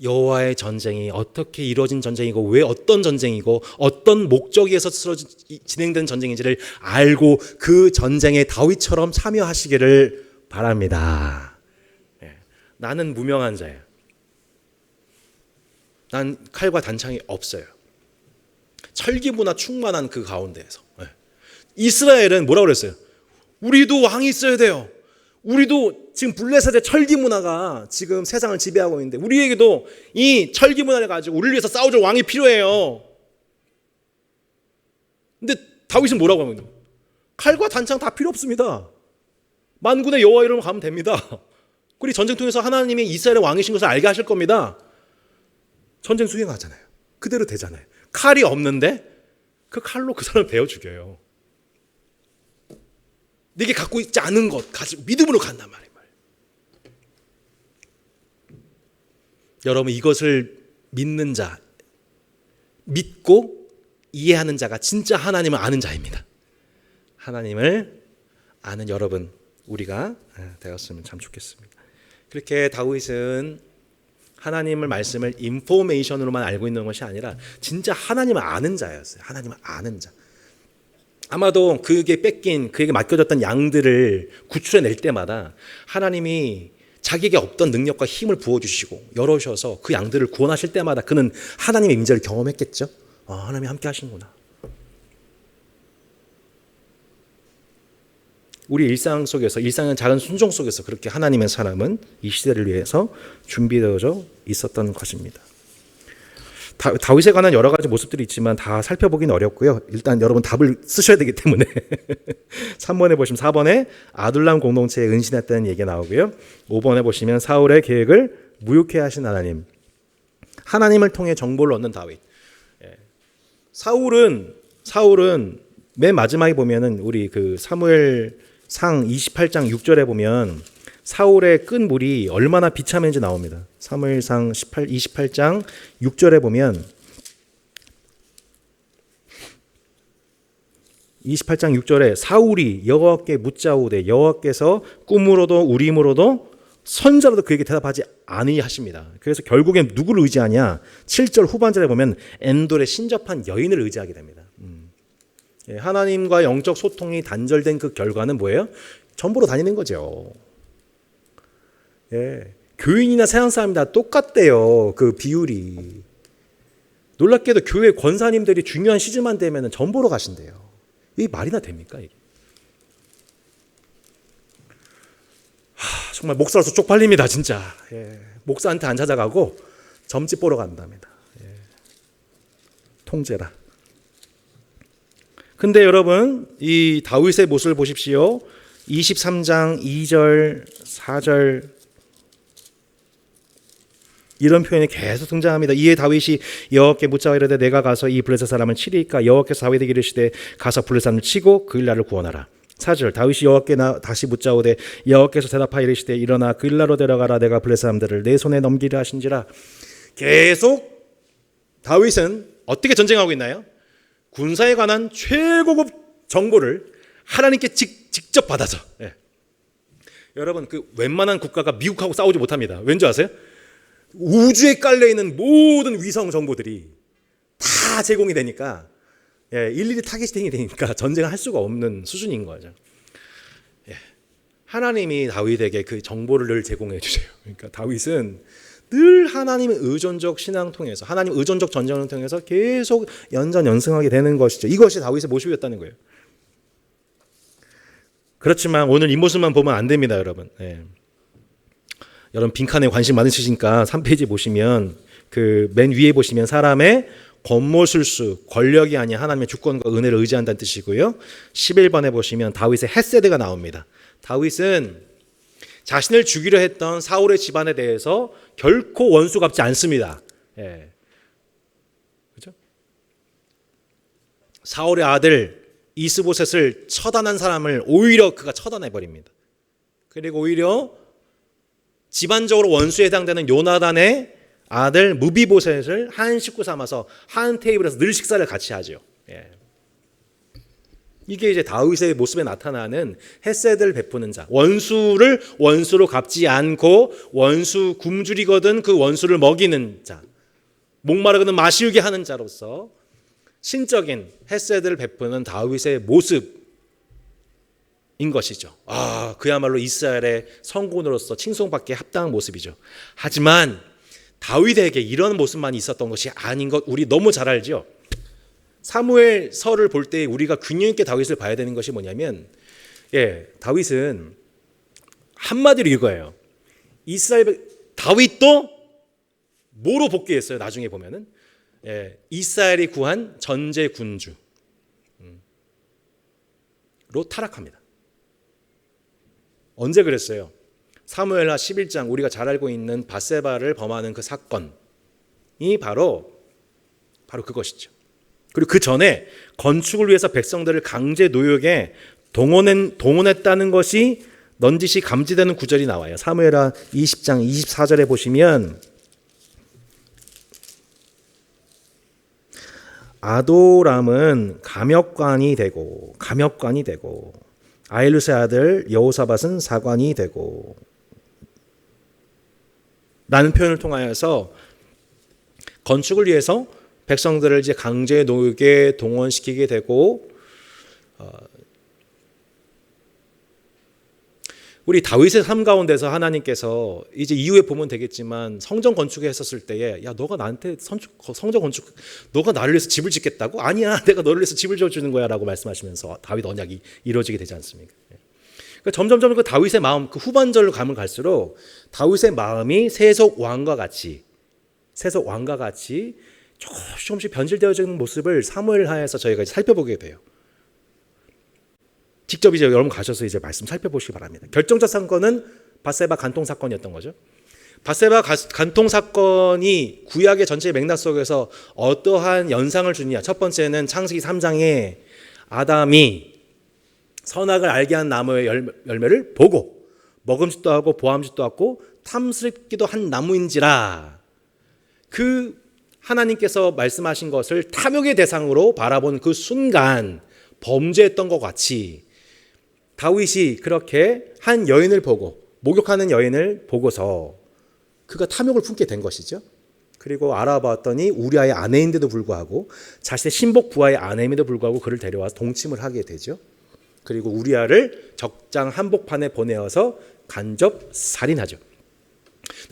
여호와의 전쟁이 어떻게 이루어진 전쟁이고 왜 어떤 전쟁이고 어떤 목적에 의해서 진행된 전쟁인지를 알고 그 전쟁에 다윗처럼 참여하시기를 바랍니다. 나는 무명한 자예요. 난 칼과 단창이 없어요. 철기문화 충만한 그 가운데에서 이스라엘은 뭐라고 그랬어요? 우리도 왕이 있어야 돼요. 우리도 지금 블레셋의 철기 문화가 지금 세상을 지배하고 있는데 우리에게도 이 철기 문화를 가지고 우리를 위해서 싸워줄 왕이 필요해요. 근데 다윗은 뭐라고 하면 칼과 단창 다 필요 없습니다. 만군의 여호와 이름으로 가면 됩니다. 그리고 전쟁 통해서 하나님이 이스라엘의 왕이신 것을 알게 하실 겁니다. 전쟁 수행하잖아요. 그대로 되잖아요. 칼이 없는데 그 칼로 그 사람을 베어 죽여요. 네게 갖고 있지 않은 것 가지고 믿음으로 간단 말이에요. 여러분, 이것을 믿는 자, 믿고 이해하는 자가 진짜 하나님을 아는 자입니다. 하나님을 아는 여러분, 우리가 되었으면 참 좋겠습니다. 그렇게 다윗은 하나님의 말씀을 인포메이션으로만 알고 있는 것이 아니라 진짜 하나님을 아는 자였어요. 하나님을 아는 자. 아마도 그에게 뺏긴, 그에게 맡겨졌던 양들을 구출해낼 때마다 하나님이 자기에게 없던 능력과 힘을 부어주시고 열어주셔서 그 양들을 구원하실 때마다 그는 하나님의 임재를 경험했겠죠. 하나님이 함께 하시는구나. 우리 일상 속에서, 일상의 작은 순종 속에서 그렇게 하나님의 사람은 이 시대를 위해서 준비되어져 있었던 것입니다. 다윗에 관한 여러 가지 모습들이 있지만 다 살펴보기는 어렵고요. 일단 여러분 답을 쓰셔야 되기 때문에 3번에 보시면 4번에 아둘람 공동체에 은신했다는 얘기가 나오고요. 5번에 보시면 사울의 계획을 무효케 하신 하나님. 하나님을 통해 정보를 얻는 다윗. 사울은 맨 마지막에 보면은 우리 그 사무엘상 28장 6절에 보면 사울의 끈 물이 얼마나 비참한지 나옵니다. 사무엘상 28장 6절에 보면 28장 6절에 사울이 여호와께 묻자오되 여호와께서 꿈으로도 우림으로도 선자로도 그에게 대답하지 아니하십니다. 그래서 결국엔 누구를 의지하냐? 7절 후반절에 보면 엔돌의 신접한 여인을 의지하게 됩니다. 하나님과 영적 소통이 단절된 그 결과는 뭐예요? 전보로 다니는 거죠. 교인이나 세상 사람이 다 똑같대요. 그 비율이. 놀랍게도 교회 권사님들이 중요한 시즌만 되면 전보로 가신대요. 이게 말이나 됩니까? 이게? 정말 목사로서 쪽팔립니다, 진짜. 목사한테 안 찾아가고 점집 보러 간답니다. 통제라. 근데 여러분, 이 다윗의 모습을 보십시오. 23장 2절, 4절 이런 표현이 계속 등장합니다. 이에 다윗이 여호와께 묻자 이르되 내가 가서 이 블레셋 사람을 치리이까 여호와께서 다윗에게 이르시되 가서 블레셋 사람을 치고 그일라를 구원하라. 4절 다윗이 여호와께 다시 묻자오되 여호와께서 대답하여 이르시되 일어나 그일라로 데려가라 내가 블레셋 사람들을 내 손에 넘기려 하신지라. 계속 다윗은 어떻게 전쟁하고 있나요? 군사에 관한 최고급 정보를 하나님께 직접 받아서. 여러분 그 웬만한 국가가 미국하고 싸우지 못합니다. 왠지 아세요? 우주에 깔려있는 모든 위성 정보들이 다 제공이 되니까 일일이 타겟팅이 되니까 전쟁을 할 수가 없는 수준인 거죠. 하나님이 다윗에게 그 정보를 늘 제공해 주세요. 그러니까 다윗은 늘 하나님의 의존적 신앙 통해서 하나님 의존적 전쟁을 통해서 계속 연전연승하게 되는 것이죠. 이것이 다윗의 모습이었다는 거예요. 그렇지만 오늘 이 모습만 보면 안 됩니다, 여러분. 여러분 빈칸에 관심 많으시니까 3페이지 보시면 그 맨 위에 보시면 사람의 권모술수, 권력이 아닌 하나님의 주권과 은혜를 의지한다는 뜻이고요. 11번에 보시면 다윗의 헷세드가 나옵니다. 다윗은 자신을 죽이려 했던 사울의 집안에 대해서 결코 원수 갚지 않습니다. 그렇죠? 사울의 아들 이스보셋을 처단한 사람을 오히려 그가 처단해 버립니다. 그리고 오히려 집안적으로 원수에 해당되는 요나단의 아들 무비보셋을 한 식구 삼아서 한 테이블에서 늘 식사를 같이 하죠. 이게 이제 다윗의 모습에 나타나는 헷세드를 베푸는 자, 원수를 원수로 갚지 않고 원수 굶주리거든 그 원수를 먹이는 자, 목마르거든 마시우게 하는 자로서 신적인 헷세드를 베푸는 다윗의 모습인 것이죠. 그야말로 이스라엘의 성군으로서 칭송받기에 합당한 모습이죠. 하지만 다윗에게 이런 모습만 있었던 것이 아닌 것 우리 너무 잘 알죠. 사무엘서를 볼 때 우리가 균형 있게 다윗을 봐야 되는 것이 뭐냐면, 다윗은 한마디로 이거예요. 이스라엘 다윗도 뭐로 복귀했어요? 나중에 보면은 이스라엘이 구한 전제 군주로 타락합니다. 언제 그랬어요? 사무엘하 11장 우리가 잘 알고 있는 밧세바를 범하는 그 사건이 바로 그것이죠. 그리고 그 전에 건축을 위해서 백성들을 강제 노역에 동원했다는 것이 넌지시 감지되는 구절이 나와요. 사무엘하 20장 24절에 보시면 아도람은 감역관이 되고 아일루스의 아들 여호사밧은 사관이 되고 라는 표현을 통하여서 건축을 위해서 백성들을 이제 강제 노역에 동원시키게 되고, 우리 다윗의 삶 가운데서 하나님께서 이제 이후에 보면 되겠지만 성전 건축에 했었을 때에 너가 나한테 성전 건축 너가 나를 위해서 집을 짓겠다고? 아니야, 내가 너를 위해서 집을 지어주는 거야 라고 말씀하시면서 다윗 언약이 이루어지게 되지 않습니까? 그러니까 점점 그 다윗의 마음, 그 후반절로 가면 갈수록 다윗의 마음이 세속 왕과 같이 조금씩 변질되어지는 모습을 사무엘하에서 저희가 살펴보게 돼요. 직접 이제 여러분 가셔서 이제 말씀 살펴보시기 바랍니다. 결정적 사건은 밧세바 간통 사건이었던 거죠. 밧세바 간통 사건이 구약의 전체 맥락 속에서 어떠한 연상을 주느냐. 첫 번째는 창세기 3장에 아담이 선악을 알게 한 나무의 열매를 보고 먹음직도 하고 보암직도 하고 탐스럽기도 한 나무인지라. 그 하나님께서 말씀하신 것을 탐욕의 대상으로 바라본 그 순간 범죄했던 것 같이 다윗이 그렇게 한 여인을 보고, 목욕하는 여인을 보고서 그가 탐욕을 품게 된 것이죠. 그리고 알아봤더니 우리아의 아내인데도 불구하고, 자신의 신복 부하의 아내임에도 불구하고 그를 데려와서 동침을 하게 되죠. 그리고 우리아를 적장 한복판에 보내어서 간접 살인하죠.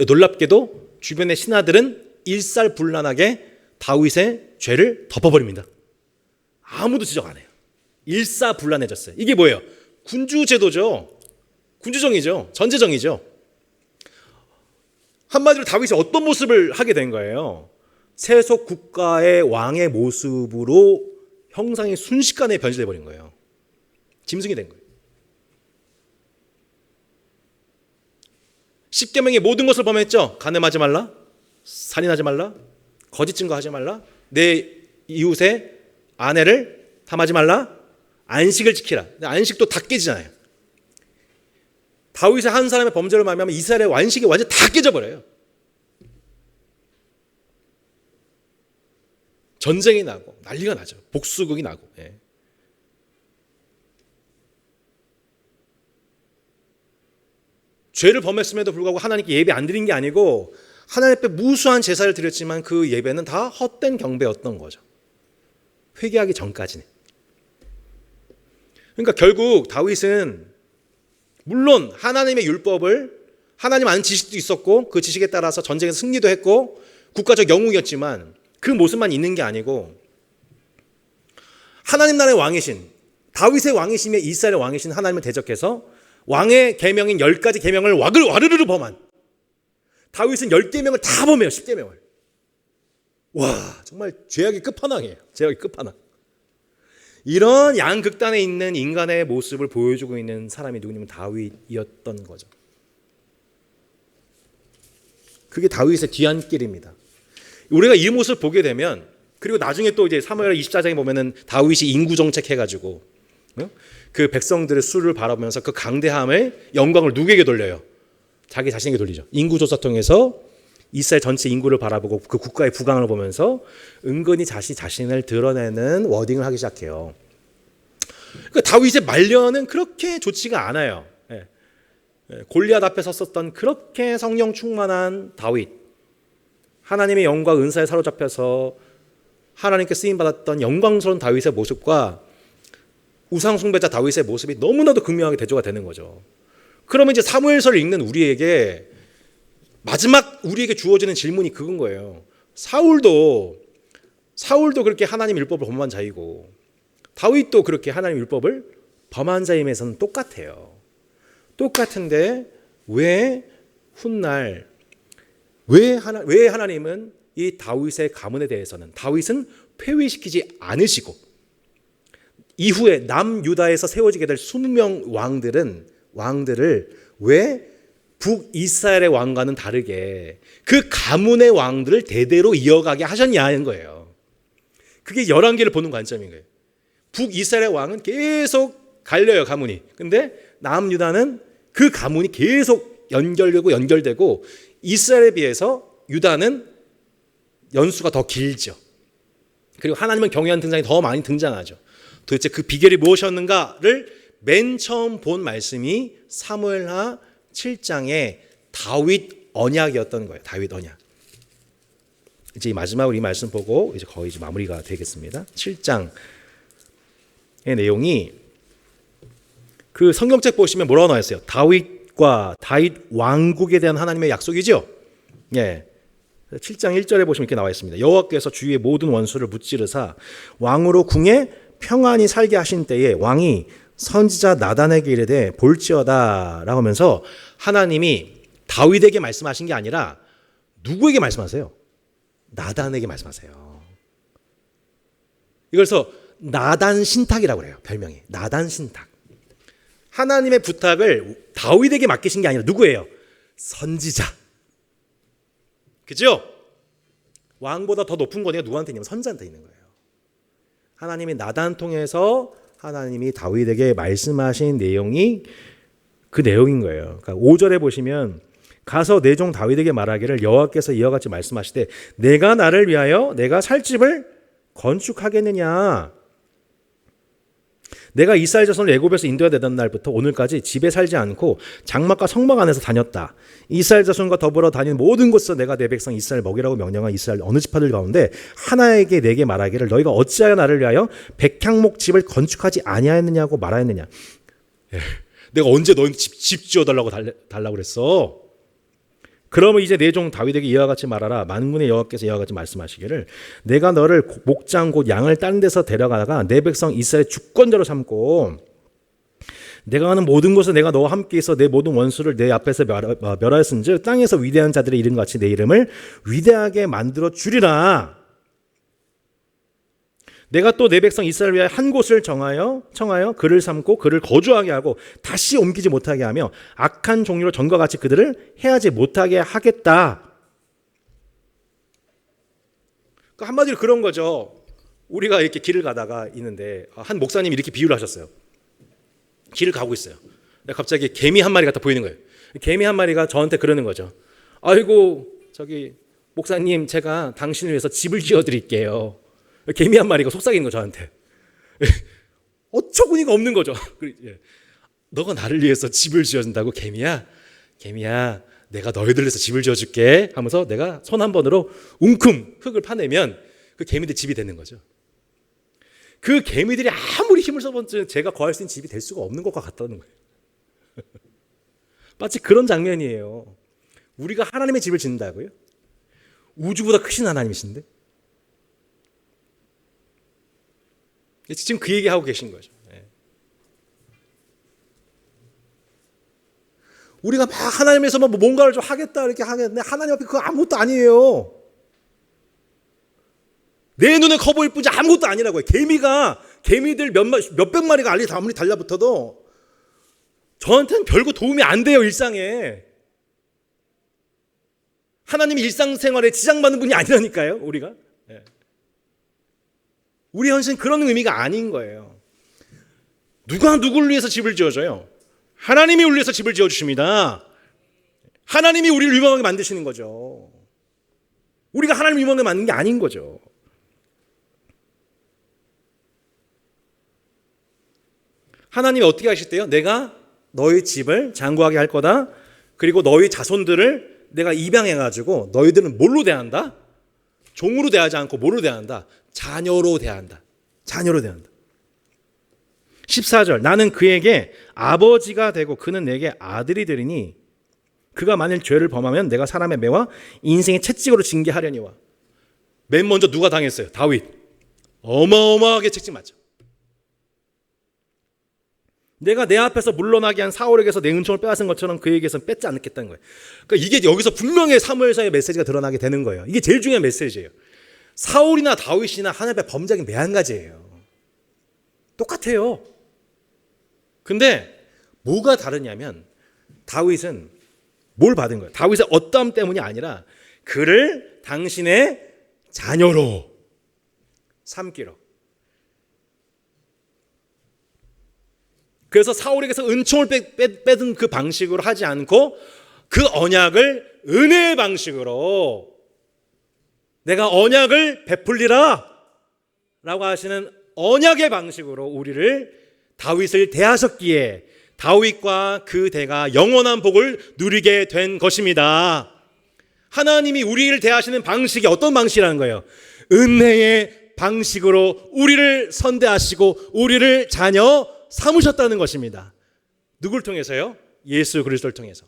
놀랍게도 주변의 신하들은 일살불란하게 다윗의 죄를 덮어버립니다. 아무도 지적 안 해요. 일사불란해졌어요. 이게 뭐예요? 군주제도죠. 군주정이죠. 전제정이죠. 한마디로 다윗이 어떤 모습을 하게 된 거예요? 세속 국가의 왕의 모습으로 형상이 순식간에 변질돼 버린 거예요. 짐승이 된 거예요. 십계명의 모든 것을 범했죠. 간음하지 말라, 살인하지 말라, 거짓 증거하지 말라, 내 이웃의 아내를 탐하지 말라, 안식을 지키라. 안식도 다 깨지잖아요. 다윗의 한 사람의 범죄로 말미암아 이스라엘의 완식이 완전 다 깨져버려요. 전쟁이 나고 난리가 나죠. 복수극이 나고. 예. 죄를 범했음에도 불구하고 하나님께 예배 안 드린 게 아니고 하나님 앞에 무수한 제사를 드렸지만 그 예배는 다 헛된 경배였던 거죠. 회개하기 전까지는. 그러니까 결국 다윗은 물론 하나님의 율법을, 하나님 아는 지식도 있었고 그 지식에 따라서 전쟁에서 승리도 했고 국가적 영웅이었지만 그 모습만 있는 게 아니고 하나님 나라의 왕이신, 다윗의 왕이심에 이스라엘의 왕이신 하나님을 대적해서 왕의 계명인 10가지 계명을 와르르르 범한, 다윗은 10계명을 다 범해요. 10계명을. 와, 정말 죄악의 끝판왕이에요. 죄악의 끝판왕. 이런 양극단에 있는 인간의 모습을 보여주고 있는 사람이 누구냐면 다윗이었던 거죠. 그게 다윗의 뒤안길입니다. 우리가 이 모습을 보게 되면, 그리고 나중에 또 이제 사무엘 24장에 보면은 다윗이 인구 정책 해가지고 그 백성들의 수를 바라보면서 그 강대함을, 영광을 누구에게 돌려요? 자기 자신에게 돌리죠. 인구조사 통해서 이스라엘 전체 인구를 바라보고 그 국가의 부강을 보면서 은근히 자신을 드러내는 워딩을 하기 시작해요. 그러니까 다윗의 말년은 그렇게 좋지가 않아요. 골리앗 앞에 섰었던 그렇게 성령 충만한 다윗, 하나님의 영과 은사에 사로잡혀서 하나님께 쓰임받았던 영광스러운 다윗의 모습과 우상숭배자 다윗의 모습이 너무나도 극명하게 대조가 되는 거죠. 그러면 이제 사무엘서를 읽는 우리에게 마지막 우리에게 주어지는 질문이 그건 거예요. 사울도 그렇게 하나님 율법을 범한 자이고 다윗도 그렇게 하나님 율법을 범한 자임에서는 똑같아요. 똑같은데 왜 훗날 왜 하나님은 이 다윗의 가문에 대해서는 다윗은 폐위시키지 않으시고 이후에 남유다에서 세워지게 될 20명 왕들을 왜 북이스라엘의 왕과는 다르게 그 가문의 왕들을 대대로 이어가게 하셨냐는 거예요. 그게 열왕기를 보는 관점인 거예요. 북이스라엘의 왕은 계속 갈려요, 가문이. 근데 남유다는 그 가문이 계속 연결되고 이스라엘에 비해서 유다는 연수가 더 길죠. 그리고 하나님은 경외하는 등장이 더 많이 등장하죠. 도대체 그 비결이 무엇이었는가를 맨 처음 본 말씀이 사무엘하 7장의 다윗 언약이었던 거예요. 다윗 언약. 이제 마지막으로 이 말씀 보고 이제 거의 이제 마무리가 되겠습니다. 7장의 내용이 그 성경책 보시면 뭐라고 나와 있어요? 다윗 왕국에 대한 하나님의 약속이죠. 예. 7장 1절에 보시면 이렇게 나와 있습니다. 여호와께서 주위의 모든 원수를 무찌르사 왕으로 궁에 평안히 살게 하신 때에 왕이 선지자 나단에게 이르되 볼지어다 라고 하면서 하나님이 다윗에게 말씀하신 게 아니라 누구에게 말씀하세요? 나단에게 말씀하세요. 이래서 나단 신탁이라고 그래요. 별명이 나단 신탁. 하나님의 부탁을 다윗에게 맡기신 게 아니라 누구예요? 선지자. 그죠? 왕보다 더 높은 권위가 누구한테 있냐면 선지자한테 있는 거예요. 하나님이 나단 통해서 하나님이 다윗에게 말씀하신 내용이 그 내용인 거예요. 그러니까 5절에 보시면 가서 내 종 다윗에게 말하기를 여호와께서 이와 같이 말씀하시되 내가 나를 위하여 내가 살 집을 건축하겠느냐. 내가 이스라엘 자손을 애굽에서 인도해 내던 날부터 오늘까지 집에 살지 않고 장막과 성막 안에서 다녔다. 이스라엘 자손과 더불어 다니는 모든 곳에서 내가 내 백성 이스라엘 먹이라고 명령한 이스라엘 어느 지파들 가운데 하나에게 내게 말하기를 너희가 어찌하여 나를 위하여 백향목 집을 건축하지 아니하였느냐고 말하였느냐. 내가 언제 너희 집 지어달라고 달라고 그랬어. 그러면 이제 내 종 다윗에게 이와 같이 말하라. 만군의 여호와께서 이와 같이 말씀하시기를 내가 너를 목장 곧 양을 다른 데서 데려가다가 내 백성 이스라엘 주권자로 삼고 내가 하는 모든 곳에 내가 너와 함께 있어 내 모든 원수를 내 앞에서 멸하였은즉 땅에서 위대한 자들의 이름 같이 내 이름을 위대하게 만들어 주리라. 내가 또 내 백성 이스라엘 위하여 한 곳을 청하여 그를 삼고 그를 거주하게 하고 다시 옮기지 못하게 하며 악한 종류로 전과 같이 그들을 해하지 못하게 하겠다. 그러니까 한마디로 그런 거죠. 우리가 이렇게 길을 가다가 있는데 한 목사님이 이렇게 비유를 하셨어요. 길을 가고 있어요. 갑자기 개미 한 마리가 딱 보이는 거예요. 개미 한 마리가 저한테 그러는 거죠. 아이고 저기 목사님 제가 당신을 위해서 집을 지어드릴게요. 개미 한 마리가 속삭이는 거 저한테. 어처구니가 없는 거죠. 너가 나를 위해서 집을 지어준다고 개미야? 개미야 내가 너희들 위해서 집을 지어줄게 하면서 내가 손 한 번으로 웅큼 흙을 파내면 그 개미들 집이 되는 거죠. 그 개미들이 아무리 힘을 써봤자 제가 거할 수 있는 집이 될 수가 없는 것과 같다는 거예요. 마치 그런 장면이에요. 우리가 하나님의 집을 짓는다고요? 우주보다 크신 하나님이신데? 지금 그 얘기하고 계신 거죠. 우리가 막 하나님에서 뭔가를 좀 하겠다 이렇게 하겠는데 하나님 앞에 그거 아무것도 아니에요. 내 눈에 커 보일 뿐이지 아무것도 아니라고요. 개미들 몇백 마리가 아무리 달라붙어도 저한테는 별거 도움이 안 돼요. 일상에. 하나님이 일상생활에 지장받는 분이 아니라니까요. 우리가. 우리 현실은 그런 의미가 아닌 거예요. 누가 누구를 위해서 집을 지어줘요? 하나님이 우리를 위해서 집을 지어주십니다. 하나님이 우리를 유명하게 만드시는 거죠. 우리가 하나님을 유명하게 만든 게 아닌 거죠. 하나님이 어떻게 하실 때요? 내가 너희 집을 장구하게 할 거다. 그리고 너희 자손들을 내가 입양해가지고 너희들은 뭘로 대한다? 종으로 대하지 않고 뭐로 대한다? 자녀로 대한다. 자녀로 대한다. 14절 나는 그에게 아버지가 되고 그는 내게 아들이 되리니 그가 만일 죄를 범하면 내가 사람의 매와 인생의 채찍으로 징계하려니와. 맨 먼저 누가 당했어요? 다윗. 어마어마하게 채찍 맞죠. 내가 내 앞에서 물러나게 한 사울에게서 내 은총을 빼앗은 것처럼 그에게서 뺏지 않겠다는 거예요. 그러니까 이게 여기서 분명히 사무엘서의 메시지가 드러나게 되는 거예요. 이게 제일 중요한 메시지예요. 사울이나 다윗이나 하나님 앞에 범죄한 게 매한가지예요. 똑같아요. 근데 뭐가 다르냐면 다윗은 뭘 받은 거예요? 다윗의 어떠함 때문이 아니라 그를 당신의 자녀로 삼기로. 그래서 사울에게서 은총을 빼든 그 방식으로 하지 않고 그 언약을 은혜의 방식으로 내가 언약을 베풀리라 라고 하시는 언약의 방식으로 우리를 다윗을 대하셨기에 다윗과 그 대가 영원한 복을 누리게 된 것입니다. 하나님이 우리를 대하시는 방식이 어떤 방식이라는 거예요? 은혜의 방식으로 우리를 선대하시고 우리를 자녀 삼으셨다는 것입니다. 누굴 통해서요? 예수 그리스도를 통해서.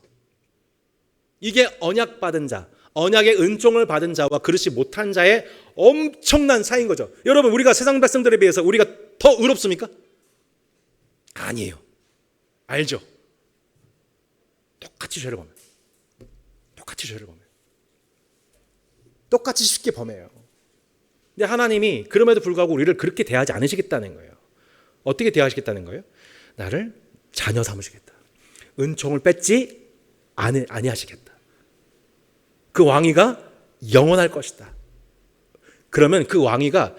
이게 언약 받은 자, 언약의 은총을 받은 자와 그렇지 못한 자의 엄청난 차이인 거죠. 여러분 우리가 세상 백성들에 비해서 우리가 더 의롭습니까? 아니에요. 알죠? 똑같이 죄를 범해요. 똑같이 죄를 범해요. 똑같이 쉽게 범해요. 근데 하나님이 그럼에도 불구하고 우리를 그렇게 대하지 않으시겠다는 거예요. 어떻게 대하시겠다는 거예요? 나를 자녀 삼으시겠다. 은총을 뺏지 아니하시겠다. 그 왕위가 영원할 것이다. 그러면 그 왕위가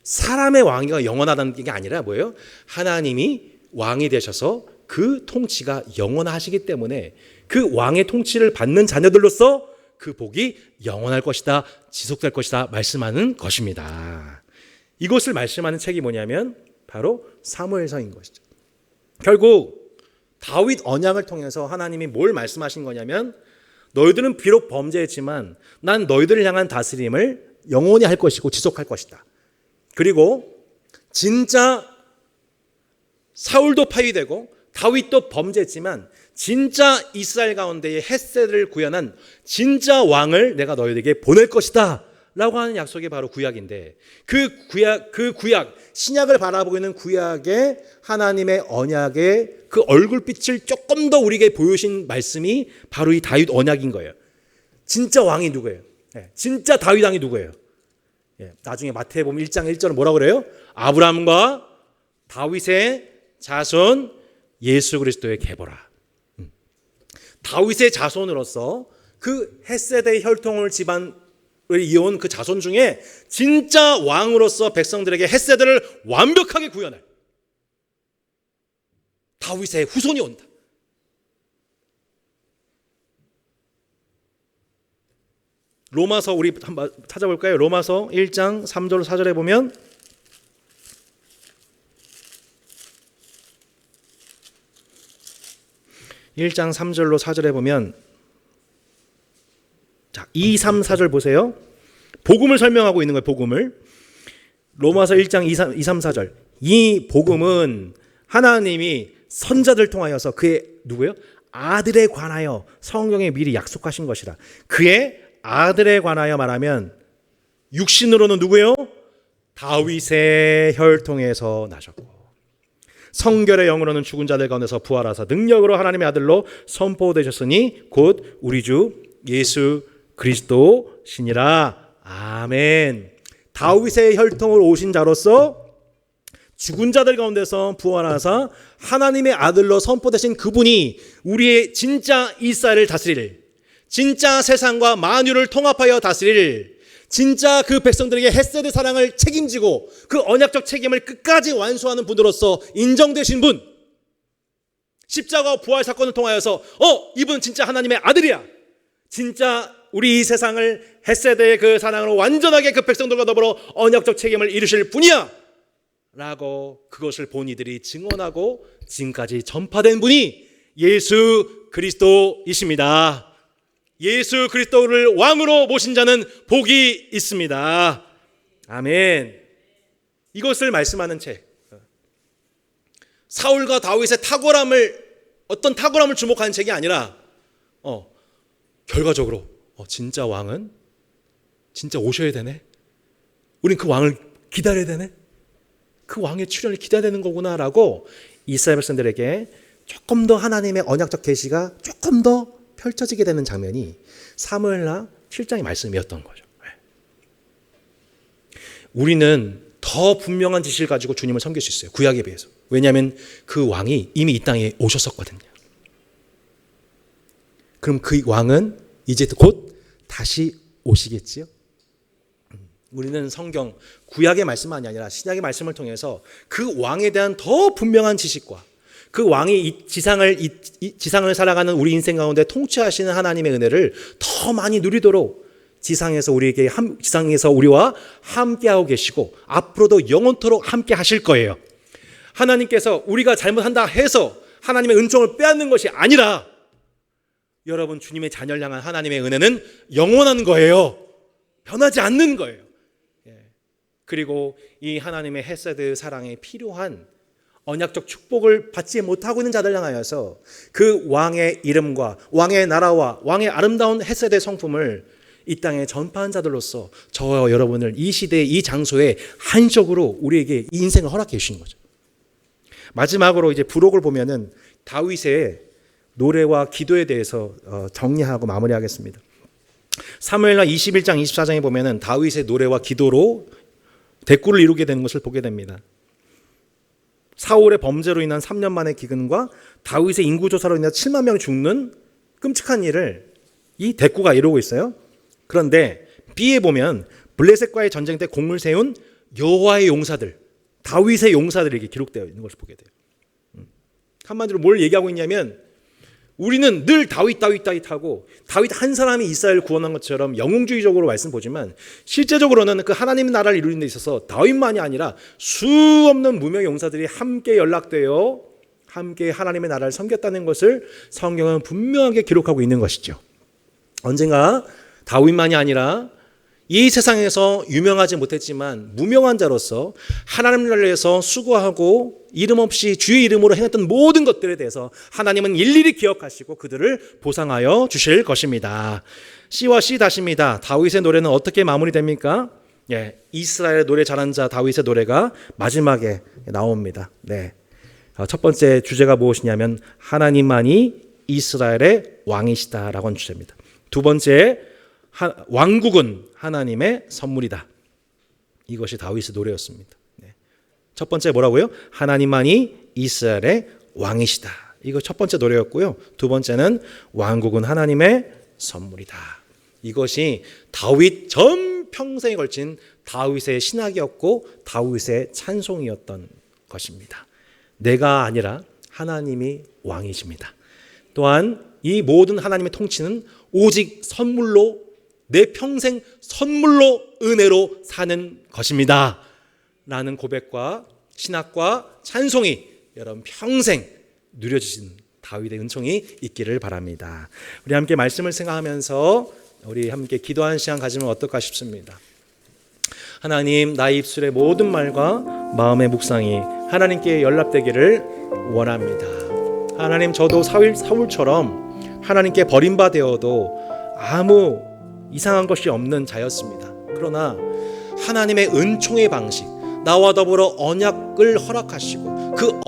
사람의 왕위가 영원하다는 게 아니라 뭐예요? 하나님이 왕이 되셔서 그 통치가 영원하시기 때문에 그 왕의 통치를 받는 자녀들로서 그 복이 영원할 것이다, 지속될 것이다 말씀하는 것입니다. 이것을 말씀하는 책이 뭐냐면 바로 사무엘서인 것이죠. 결국 다윗 언약을 통해서 하나님이 뭘 말씀하신 거냐면 너희들은 비록 범죄했지만 난 너희들을 향한 다스림을 영원히 할 것이고 지속할 것이다. 그리고 진짜 사울도 파위되고 다윗도 범죄했지만 진짜 이스라엘 가운데에 헷세를 구현한 진짜 왕을 내가 너희에게 보낼 것이다 라고 하는 약속이 바로 구약인데 그 구약 신약을 바라보고 있는 구약의 하나님의 언약의 그 얼굴빛을 조금 더 우리에게 보여주신 말씀이 바로 이 다윗 언약인 거예요. 진짜 왕이 누구예요? 진짜 다윗 왕이 누구예요? 나중에 마태에 보면 1장 1절은 뭐라고 그래요? 아브라함과 다윗의 자손 예수 그리스도의 계보라. 다윗의 자손으로서 그 헷세대의 혈통을 집안을 이어온 그 자손 중에 진짜 왕으로서 백성들에게 헷세대를 완벽하게 구현할 다윗의 후손이 온다. 로마서 우리 한번 찾아볼까요? 로마서 1장 3절 4절에 보면 (1장 3절로 4절에) 보면 자 2, 3, 4절 보세요. 복음을 설명하고 있는 거예요. 복음을 로마서 1장 2, 3, 4절 이 복음은 하나님이 선자들 통하여서 그의 누구예요? 아들에 관하여 성경에 미리 약속하신 것이라. 그의 아들에 관하여 말하면 육신으로는 누구예요? 다윗의 혈통에서 나셨고 성결의 영으로는 죽은 자들 가운데서 부활하사 능력으로 하나님의 아들로 선포되셨으니 곧 우리 주 예수 그리스도시니라. 아멘. 다윗의 혈통으로 오신 자로서 죽은 자들 가운데서 부활하사 하나님의 아들로 선포되신 그분이 우리의 진짜 이스라엘을 다스릴, 진짜 세상과 만유를 통합하여 다스릴, 진짜 그 백성들에게 헷세대 사랑을 책임지고 그 언약적 책임을 끝까지 완수하는 분으로서 인정되신 분, 십자가와 부활 사건을 통하여서 이분 진짜 하나님의 아들이야, 진짜 우리 이 세상을 헷세대의 그 사랑으로 완전하게 그 백성들과 더불어 언약적 책임을 이루실 분이야 라고 그것을 본 이들이 증언하고 지금까지 전파된 분이 예수 그리스도이십니다. 예수 그리스도를 왕으로 모신 자는 복이 있습니다. 아멘. 이것을 말씀하는 책. 사울과 다윗의 어떤 탁월함을 주목하는 책이 아니라 결과적으로 진짜 왕은 진짜 오셔야 되네. 우린 그 왕을 기다려야 되네. 그 왕의 출현을 기다려야 되는 거구나라고 이스라엘 백성들에게 조금 더 하나님의 언약적 계시가 조금 더 펼쳐지게 되는 장면이 사무엘하 7장의 말씀이었던 거죠. 우리는 더 분명한 지시를 가지고 주님을 섬길 수 있어요. 구약에 비해서. 왜냐하면 그 왕이 이미 이 땅에 오셨었거든요. 그럼 그 왕은 이제 곧 다시 오시겠지요? 우리는 성경 구약의 말씀만이 아니라 신약의 말씀을 통해서 그 왕에 대한 더 분명한 지식과 그 왕이 이 지상을 살아가는 우리 인생 가운데 통치하시는 하나님의 은혜를 더 많이 누리도록 지상에서 우리와 함께하고 계시고 앞으로도 영원토록 함께 하실 거예요. 하나님께서 우리가 잘못한다 해서 하나님의 은총을 빼앗는 것이 아니라 여러분 주님의 자녀를 향한 하나님의 은혜는 영원한 거예요. 변하지 않는 거예요. 그리고 이 하나님의 헷세드 사랑에 필요한 언약적 축복을 받지 못하고 있는 자들 향하여서 그 왕의 이름과 왕의 나라와 왕의 아름다운 헷세드의 성품을 이 땅에 전파한 자들로서 저와 여러분을 이 시대의 이 장소에 한적으로 우리에게 이 인생을 허락해 주시는 거죠. 마지막으로 이제 부록을 보면은 다윗의 노래와 기도에 대해서 정리하고 마무리하겠습니다. 사무엘하 21장 24장에 보면은 다윗의 노래와 기도로 대꾸를 이루게 되는 것을 보게 됩니다. 사울의 범죄로 인한 3년 만의 기근과 다윗의 인구조사로 인해 7만 명이 죽는 끔찍한 일을 이 대꾸가 이루고 있어요. 그런데 B에 보면 블레셋과의 전쟁 때 공을 세운 여호와의 용사들, 다윗의 용사들에게 기록되어 있는 것을 보게 돼요. 한마디로 뭘 얘기하고 있냐면 우리는 늘 다윗 하고 다윗 한 사람이 이스라엘을 구원한 것처럼 영웅주의적으로 말씀 보지만 실제적으로는 그 하나님의 나라를 이루는 데 있어서 다윗만이 아니라 수없는 무명의 용사들이 함께 연락되어 함께 하나님의 나라를 섬겼다는 것을 성경은 분명하게 기록하고 있는 것이죠. 언젠가 다윗만이 아니라 이 세상에서 유명하지 못했지만 무명한 자로서 하나님을 위해서 수고하고 이름 없이 주의 이름으로 행했던 모든 것들에 대해서 하나님은 일일이 기억하시고 그들을 보상하여 주실 것입니다. C와 C 다십니다. 다윗의 노래는 어떻게 마무리됩니까? 이스라엘의 노래 잘하는 자 다윗의 노래가 마지막에 나옵니다. 첫 번째 주제가 무엇이냐면 하나님만이 이스라엘의 왕이시다라고 하는 주제입니다. 두 번째, 왕국은 하나님의 선물이다. 이것이 다윗의 노래였습니다. 첫 번째 뭐라고요? 하나님만이 이스라엘의 왕이시다. 이거 첫 번째 노래였고요. 두 번째는 왕국은 하나님의 선물이다. 이것이 다윗 전 평생에 걸친 다윗의 신학이었고 다윗의 찬송이었던 것입니다. 내가 아니라 하나님이 왕이십니다. 또한 이 모든 하나님의 통치는 오직 선물로 내 평생 선물로 은혜로 사는 것입니다. 라는 고백과 신학과 찬송이 여러분 평생 누려주신 다윗의 은총이 있기를 바랍니다. 우리 함께 말씀을 생각하면서 우리 함께 기도하는 시간 가지면 어떨까 싶습니다. 하나님, 나의 입술의 모든 말과 마음의 묵상이 하나님께 연락되기를 원합니다. 하나님, 저도 사울처럼 하나님께 버림받아도 아무 이상한 것이 없는 자였습니다. 그러나 하나님의 은총의 방식, 나와 더불어 언약을 허락하시고 그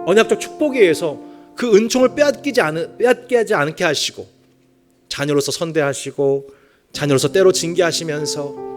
언약적 축복에 의해서 그 은총을 빼앗게 하지 않게 하시고 자녀로서 선대하시고 자녀로서 때로 징계하시면서